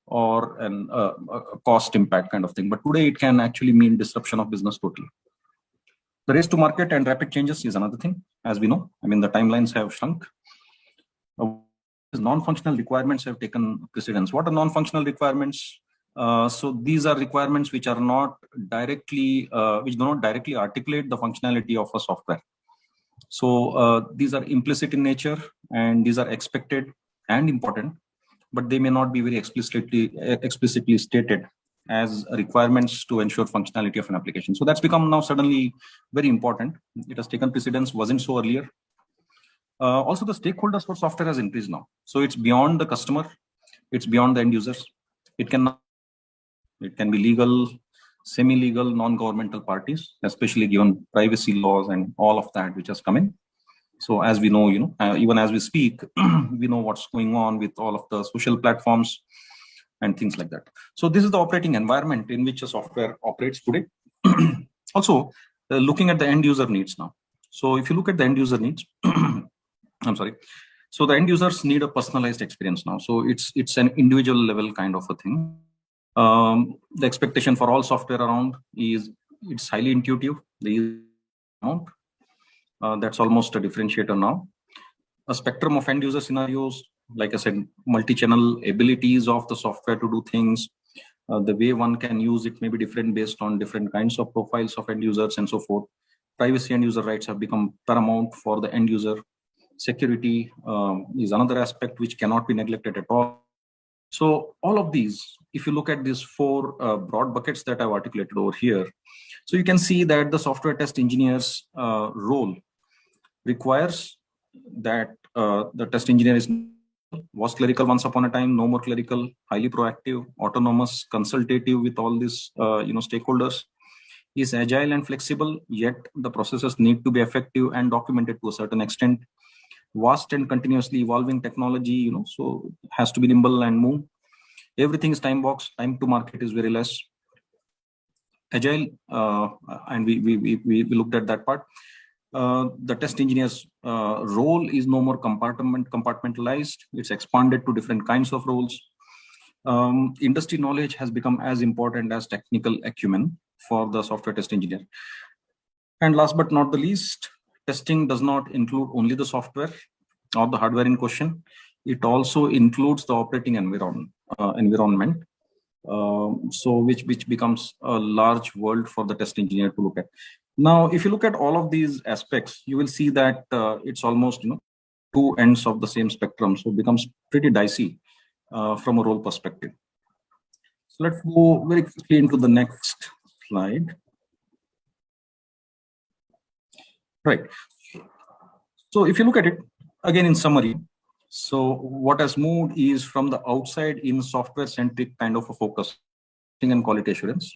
or a cost impact kind of thing. But today it can actually mean disruption of business totally. The race to market and rapid changes is another thing, as we know. I mean, the timelines have shrunk. Non-functional requirements have taken precedence. What are non-functional requirements? So these are requirements which are not directly, which do not directly articulate the functionality of a software. So these are implicit in nature, and these are expected and important, but they may not be very explicitly stated as requirements to ensure functionality of an application. So that's become now suddenly very important. It has taken precedence, wasn't so earlier. Also, the stakeholders for software has increased now. So it's beyond the customer, it's beyond the end users. It can be legal, semi-legal, non-governmental parties, especially given privacy laws and all of that which has come in. So as we know, even as we speak, we know what's going on with all of the social platforms and things like that. So this is the operating environment in which a software operates today. Also, looking at the end user needs now. So if you look at the end user needs, So the end users need a personalized experience now. So it's an individual level kind of a thing. The expectation for all software around is it's highly intuitive. That's almost a differentiator now. A spectrum of end user scenarios, like I said, multi-channel abilities of the software to do things. The way one can use it may be different based on different kinds of profiles of end users and so forth. Privacy and user rights have become paramount for the end user. Security is another aspect which cannot be neglected at all. So all of these, if you look at these four broad buckets that I've articulated over here, so you can see that the software test engineer's role requires that the test engineer was clerical once upon a time, no more clerical, highly proactive, autonomous, consultative with all these stakeholders, is agile and flexible, yet the processes need to be effective and documented to a certain extent. Vast and continuously evolving technology, so has to be nimble and move. Everything is time box. Time to market is very less. Agile, and we looked at that part. The test engineer's role is no more compartmentalized. It's expanded to different kinds of roles. Industry knowledge has become as important as technical acumen for the software test engineer. And last but not the least, testing does not include only the software or the hardware in question. It also includes the operating environment. So which becomes a large world for the test engineer to look at. Now, if you look at all of these aspects, you will see that it's almost two ends of the same spectrum. So it becomes pretty dicey from a role perspective. So let's go very quickly into the next slide. Right. So if you look at it again in summary, so what has moved is from the outside in software centric kind of a focus and quality assurance.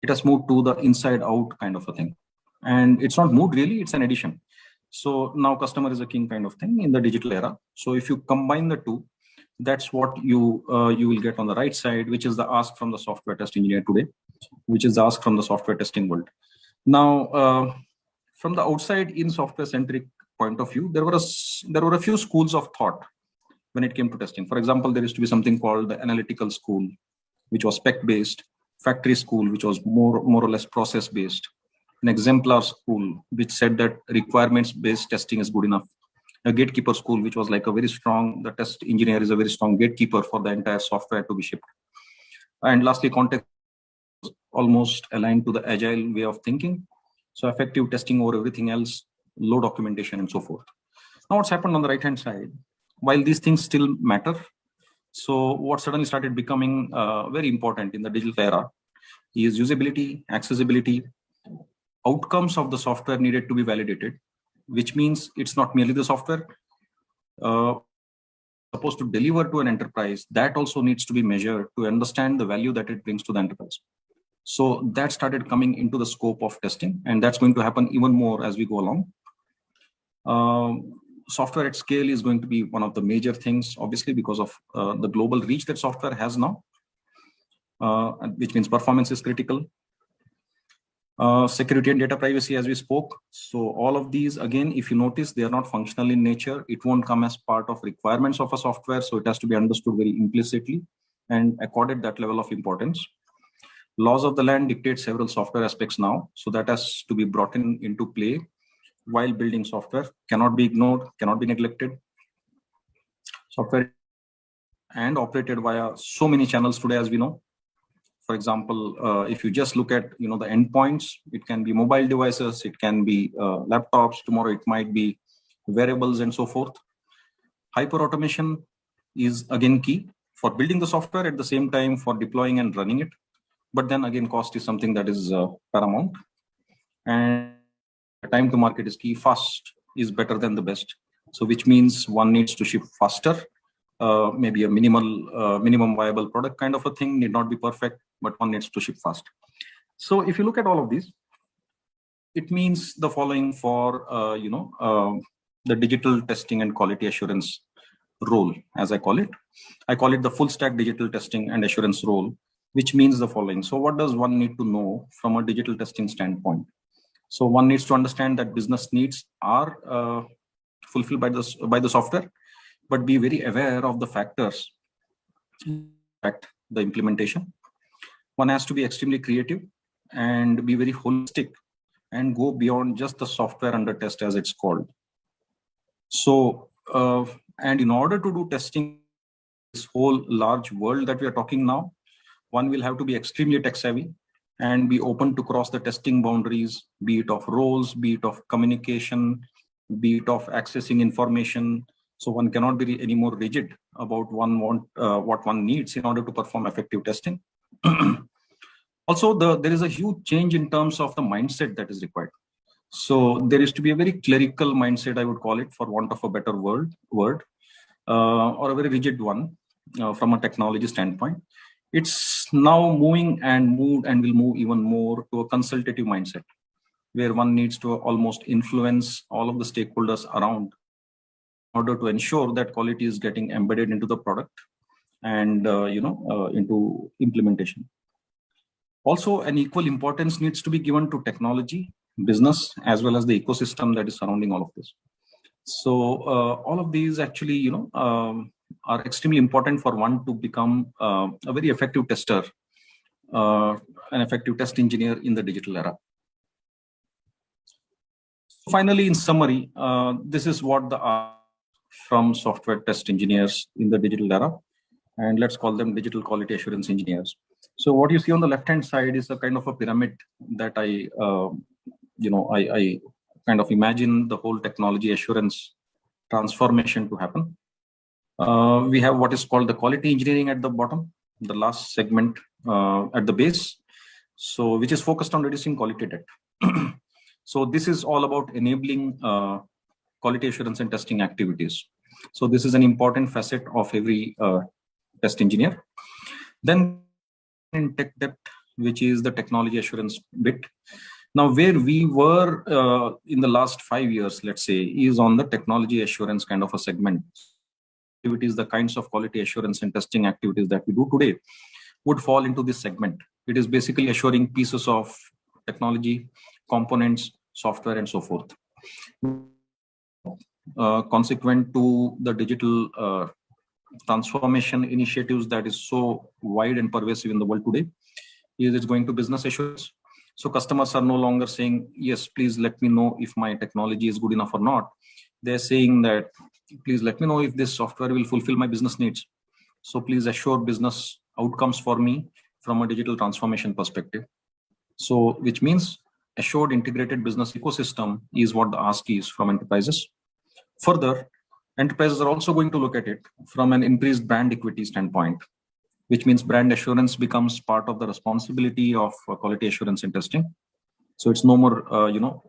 it has moved to the inside out kind of a thing. And it's not moved really, it's an addition. So now customer is a king kind of thing in the digital era. So if you combine the two, that's what you will get on the right side, which is the ask from the software test engineer today, which is the ask from the software testing world. Now, from the outside in software centric point of view, there were a few schools of thought when it came to testing. For example, there used to be something called the analytical school, which was spec based, factory school, which was more or less process based, an exemplar school, which said that requirements based testing is good enough, a gatekeeper school, which was like a very strong, the test engineer is a very strong gatekeeper for the entire software to be shipped. And lastly, context almost aligned to the agile way of thinking. So effective testing over everything else, low documentation and so forth. Now what's happened on the right-hand side, while these things still matter, so what suddenly started becoming very important in the digital era is usability, accessibility, outcomes of the software needed to be validated, which means it's not merely the software supposed to deliver to an enterprise, that also needs to be measured to understand the value that it brings to the enterprise. So that started coming into the scope of testing, and that's going to happen even more as we go along. Software at scale is going to be one of the major things, obviously, because of the global reach that software has now, which means performance is critical. Security and data privacy, as we spoke. So all of these, again, if you notice, they are not functional in nature. It won't come as part of requirements of a software, so it has to be understood very implicitly and accorded that level of importance. Laws of the land dictate several software aspects now, so that has to be brought into play while building software, cannot be ignored, cannot be neglected. Software and operated via so many channels today, as we know. For example, if you just look at the endpoints, it can be mobile devices, it can be laptops. Tomorrow it might be wearables and so forth. Hyper automation is again key for building the software, at the same time for deploying and running it. But then again, cost is something that is paramount, and time to market is key. Fast is better than the best. So which means one needs to ship faster. Maybe a minimum viable product kind of a thing, need not be perfect, but one needs to ship fast. So if you look at all of these, it means the following for the digital testing and quality assurance role, as I call it. I call it the full stack digital testing and assurance role, which means the following. So what does one need to know from a digital testing standpoint? So one needs to understand that business needs are fulfilled by the software, but be very aware of the factors impact the implementation. One has to be extremely creative and be very holistic and go beyond just the software under test, as it's called. So, and in order to do testing, this whole large world that we are talking now, one will have to be extremely tech savvy and be open to cross the testing boundaries, be it of roles, be it of communication, be it of accessing information. So one cannot be any more rigid about what one needs in order to perform effective testing. Also, there is a huge change in terms of the mindset that is required. So there is to be a very clerical mindset, I would call it, for want of a better word, or a very rigid one from a technology standpoint. It's now moving and moved and will move even more to a consultative mindset, where one needs to almost influence all of the stakeholders around in order to ensure that quality is getting embedded into the product and into implementation. Also, an equal importance needs to be given to technology, business, as well as the ecosystem that is surrounding all of this. So all of these actually, are extremely important for one to become a very effective tester, an effective test engineer in the digital era. Finally, in summary, this is what the from software test engineers in the digital era, and let's call them digital quality assurance engineers. So what you see on the left-hand side is a kind of a pyramid that I kind of imagine the whole technology assurance transformation to happen. We have what is called the quality engineering at the bottom, the last segment at the base, so which is focused on reducing quality debt. So this is all about enabling quality assurance and testing activities. So this is an important facet of every test engineer. Then in tech debt, which is the technology assurance bit. Now, where we were in the last 5 years, let's say, is on the technology assurance kind of a segment. Activities, the kinds of quality assurance and testing activities that we do today would fall into this segment. It is basically assuring pieces of technology, components, software, and so forth. Consequent to the digital transformation initiatives that is so wide and pervasive in the world today, is it's going to business assurance. So customers are no longer saying, yes, please let me know if my technology is good enough or not. They're saying that, please let me know if this software will fulfill my business needs. So please assure business outcomes for me from a digital transformation perspective. So which means assured integrated business ecosystem is what the ask is from enterprises. Further, enterprises are also going to look at it from an increased brand equity standpoint, which means brand assurance becomes part of the responsibility of quality assurance and testing. So it's no more,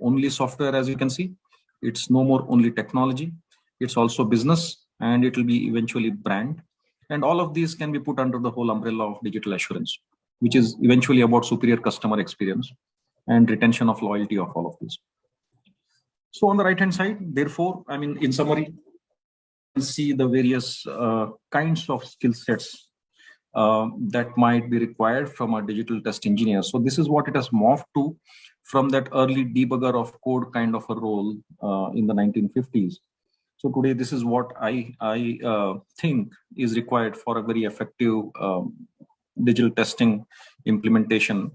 only software, as you can see. It's no more only technology. It's also business, and it will be eventually brand. And all of these can be put under the whole umbrella of digital assurance, which is eventually about superior customer experience and retention of loyalty of all of this. So on the right-hand side, therefore, I mean, in summary, you see the various kinds of skill sets that might be required from a digital test engineer. So this is what it has morphed to from that early debugger of code kind of a role in the 1950s. So today, this is what I think is required for a very effective digital testing implementation.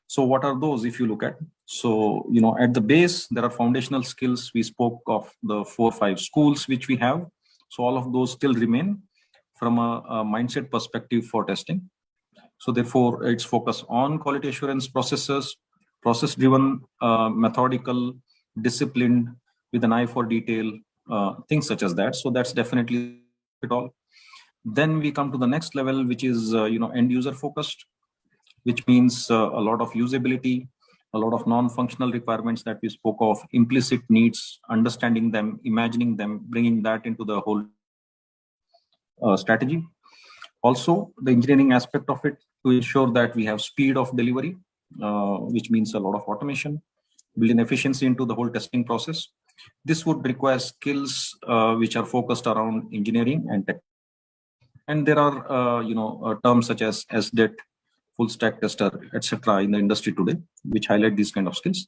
So what are those if you look at? So, at the base, there are foundational skills. We spoke of the 4 or 5 schools which we have. So all of those still remain from a mindset perspective for testing. So therefore, it's focused on quality assurance processes, process-driven, methodical, disciplined, with an eye for detail, things such as that. So that's definitely it all. Then we come to the next level, which is end user focused, which means a lot of usability, a lot of non-functional requirements that we spoke of, implicit needs, understanding them, imagining them, bringing that into the whole strategy. Also, the engineering aspect of it to ensure that we have speed of delivery, which means a lot of automation, building efficiency into the whole testing process. This would require skills which are focused around engineering and tech. And there are, terms such as SDET, full stack tester, etc. in the industry today, which highlight these kind of skills.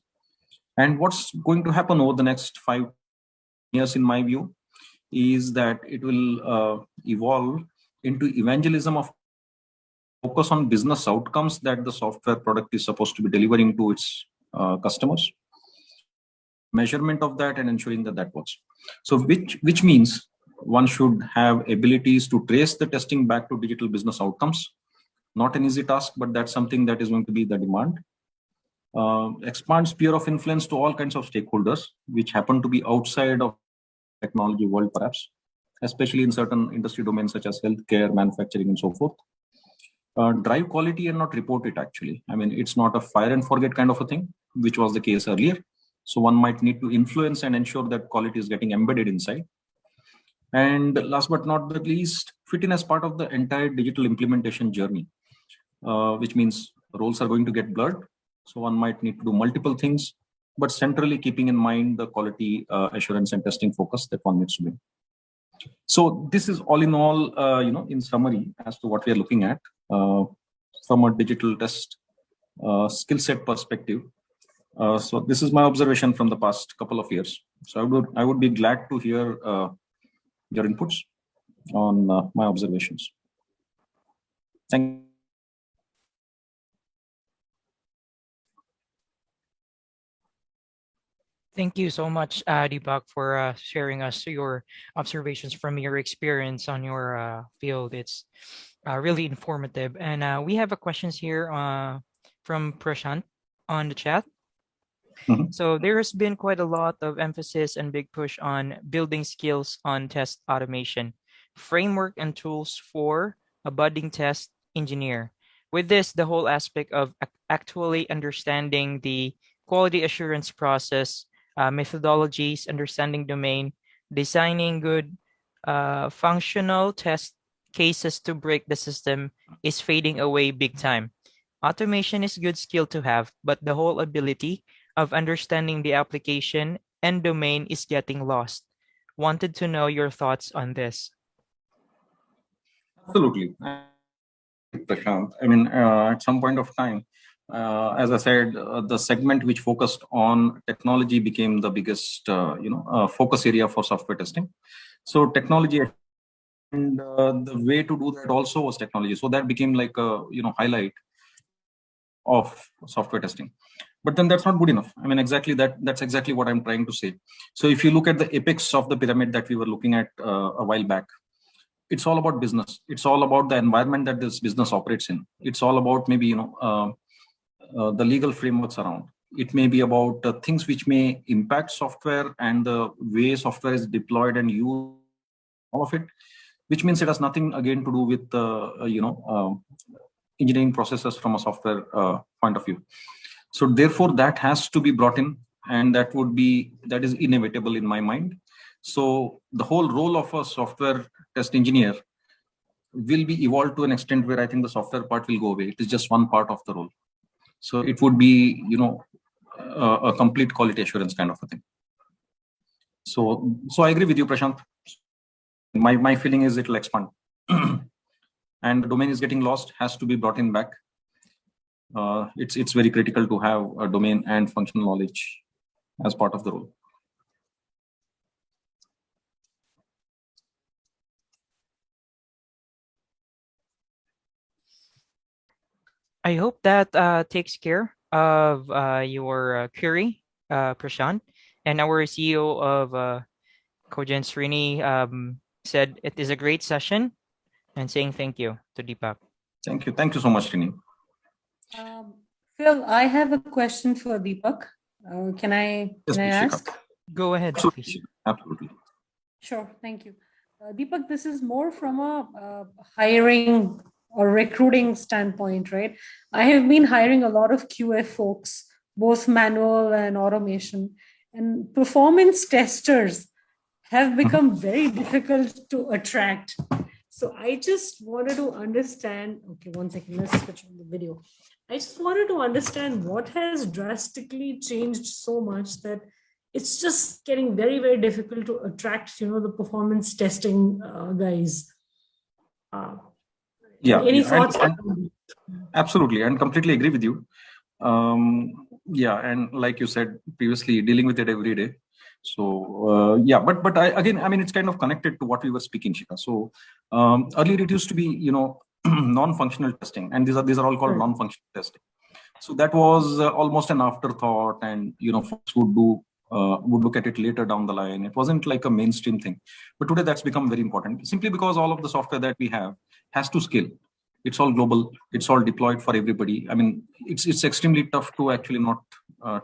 And what's going to happen over the next 5 years, in my view, is that it will evolve into evangelism of focus on business outcomes that the software product is supposed to be delivering to its customers, measurement of that, and ensuring that that works. So which means one should have abilities to trace the testing back to digital business outcomes. Not an easy task, but that's something that is going to be the demand. Expand sphere of influence to all kinds of stakeholders, which happen to be outside of technology world, perhaps, especially in certain industry domains such as healthcare, manufacturing, and so forth. Drive quality and not report it, actually. I mean, it's not a fire and forget kind of a thing, which was the case earlier. So one might need to influence and ensure that quality is getting embedded inside. And last but not the least, fit in as part of the entire digital implementation journey, which means roles are going to get blurred. So one might need to do multiple things, but centrally keeping in mind the quality assurance and testing focus that one needs to do. So this is all in all, in summary as to what we are looking at from a digital test skill set perspective. So this is my observation from the past couple of years. So I would be glad to hear your inputs on my observations. Thank you. Thank you so much, Deepak, for sharing us your observations from your experience on your field. It's really informative. And we have a questions here from Prashant on the chat. Mhm. So there has been quite a lot of emphasis and big push on building skills on test automation, framework and tools for a budding test engineer. With this, the whole aspect of actually understanding the quality assurance process, methodologies, understanding domain, designing good functional test cases to break the system is fading away big time. Automation is good skill to have, but the whole ability of understanding the application and domain is getting lost. Wanted to know your thoughts on this. Absolutely. Prashant. I mean, at some point of time, as I said, the segment which focused on technology became the biggest, focus area for software testing. So technology and the way to do that also was technology. So that became like a highlight of software testing. But then that's not good enough. I mean, that's exactly what I'm trying to say. So if you look at the apex of the pyramid that we were looking at a while back, it's all about business. It's all about the environment that this business operates in. It's all about maybe the legal frameworks around. It may be about things which may impact software and the way software is deployed and used, all of it, which means it has nothing again to do with engineering processes from a software point of view. So therefore, that has to be brought in, and that is inevitable in my mind. So the whole role of a software test engineer will be evolved to an extent where I think the software part will go away. It is just one part of the role. So it would be, a complete quality assurance kind of a thing. So I agree with you, Prashant. My feeling is it will expand. And the domain is getting lost, has to be brought in back. It's very critical to have a domain and functional knowledge as part of the role. I hope that takes care of your query, Prashant. And our CEO of Cogent, Srini, said it is a great session and saying thank you to Deepak. Thank you. Thank you so much, Srini. Phil, I have a question for Deepak. Can I ask? Go ahead, Absolutely. please. Absolutely. Sure, thank you. Deepak, this is more from a hiring or recruiting standpoint, right? I have been hiring a lot of QA folks, both manual and automation, and performance testers have become very difficult to attract. So I just wanted to understand, okay, one second, let's switch on the video. I just wanted to understand what has drastically changed so much that it's just getting very, very difficult to attract, the performance testing guys. Any thoughts? Absolutely, and completely agree with you. And like you said previously, dealing with it every day. So but I mean, it's kind of connected to what we were speaking, Shika. So earlier it used to be, non-functional testing, and these are all called non-functional testing. So that was almost an afterthought, and folks would look at it later down the line. It wasn't like a mainstream thing, but today that's become very important, simply because all of the software that we have has to scale. It's all global. It's all deployed for everybody. I mean, it's extremely tough to actually not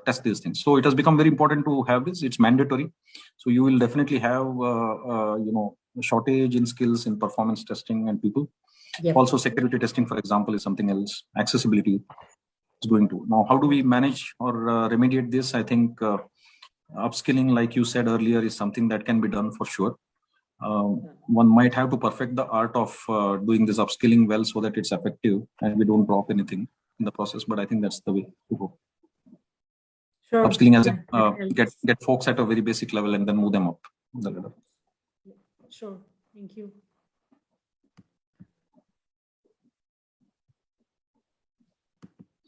test these things. So it has become very important to have this. It's mandatory. So you will definitely have a shortage in skills in performance testing and people. Yep. Also, security testing, for example, is something else. Accessibility is going to. Now, how do we manage or remediate this? I think upskilling, like you said earlier, is something that can be done for sure. One might have to perfect the art of doing this upskilling well so that it's effective and we don't drop anything in the process. But I think that's the way to go. Sure. Upskilling as get folks at a very basic level and then move them up the ladder. Sure. Thank you.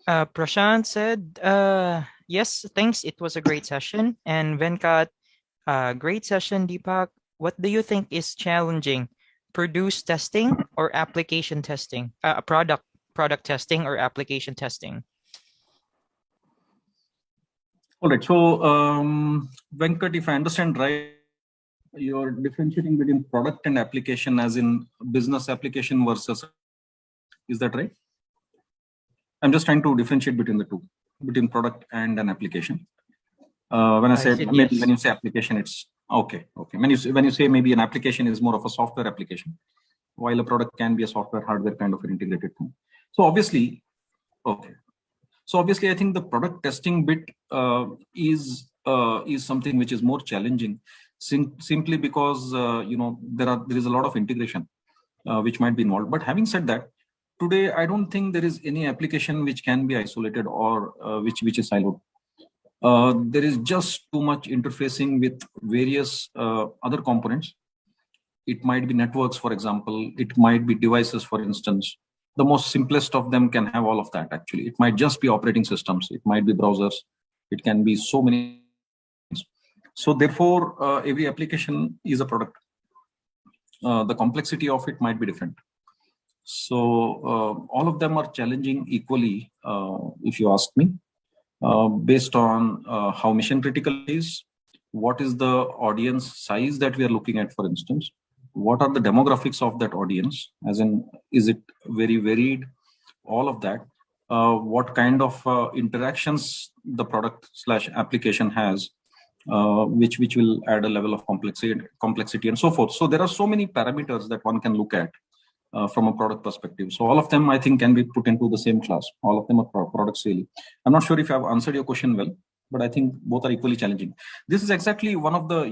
Prashant said, yes, thanks. It was a great session. And Venkat, great session, Deepak. What do you think is challenging? Produce testing or application testing? Product testing or application testing? All right. So, Venkat, if I understand right, you're differentiating between product and application, as in business application versus. Is that right? I'm just trying to differentiate between the two, between product and an application. When I say maybe yes. When you say application, it's okay. When you say maybe an application is more of a software application, while a product can be a software hardware kind of an integrated thing. So obviously, I think the product testing bit is something which is more challenging, simply because there is a lot of integration which might be involved. But having said that, today, I don't think there is any application which can be isolated or which is siloed. There is just too much interfacing with various other components. It might be networks, for example. It might be devices, for instance. The most simplest of them can have all of that, actually. It might just be operating systems. It might be browsers. It can be so many things. So therefore, every application is a product. The complexity of it might be different. So all of them are challenging equally, if you ask me, based on how mission critical it is, what is the audience size that we are looking at, for instance, what are the demographics of that audience, as in, is it very varied, all of that, what kind of interactions the product slash application has, which will add a level of complexity and so forth. So there are so many parameters that one can look at from a product perspective. So all of them, I think, can be put into the same class. All of them are products really. I'm not sure if I've answered your question well, but I think both are equally challenging. This is exactly one of the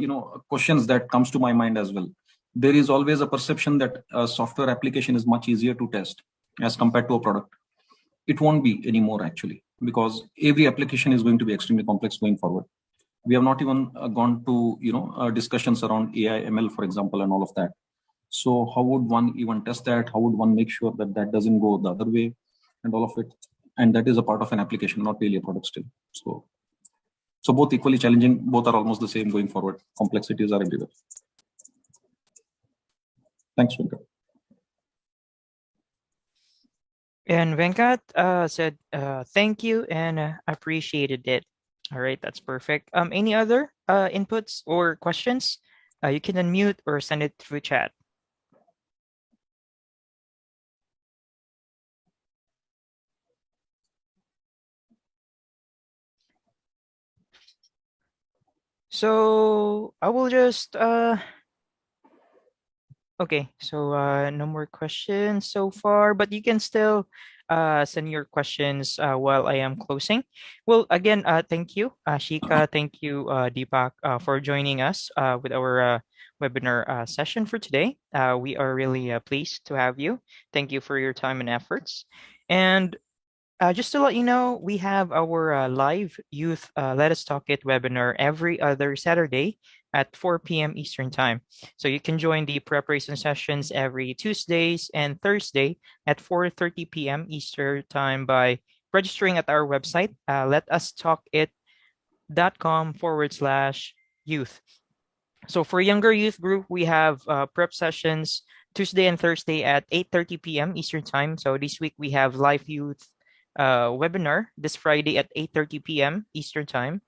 questions that comes to my mind as well. There is always a perception that a software application is much easier to test as compared to a product. It won't be anymore, actually, because every application is going to be extremely complex going forward. We have not even gone to discussions around AI, ML, for example, and all of that. So how would one even test that? How would one make sure that that doesn't go the other way and all of it? And that is a part of an application, not really a product still. So both equally challenging, both are almost the same going forward. Complexities are everywhere. Thanks, Venkat. And Venkat said thank you and appreciated it. All right, that's perfect. Any other inputs or questions? You can unmute or send it through chat. So I will just okay, so no more questions so far, but you can still send your questions while I am closing. Well, again, thank you, Shika. Thank you, Deepak, for joining us with our webinar session for today. We are really pleased to have you. Thank you for your time and efforts. And just to let you know, we have our live youth Let Us Talk It webinar every other Saturday at 4 p.m. Eastern Time. So you can join the preparation sessions every Tuesdays and Thursday at 4:30 p.m. Eastern Time by registering at our website, letustalkit.com/youth. So for younger youth group, we have prep sessions Tuesday and Thursday at 8:30 p.m. Eastern Time. So this week we have live youth webinar this Friday at 8:30 p.m. Eastern Time.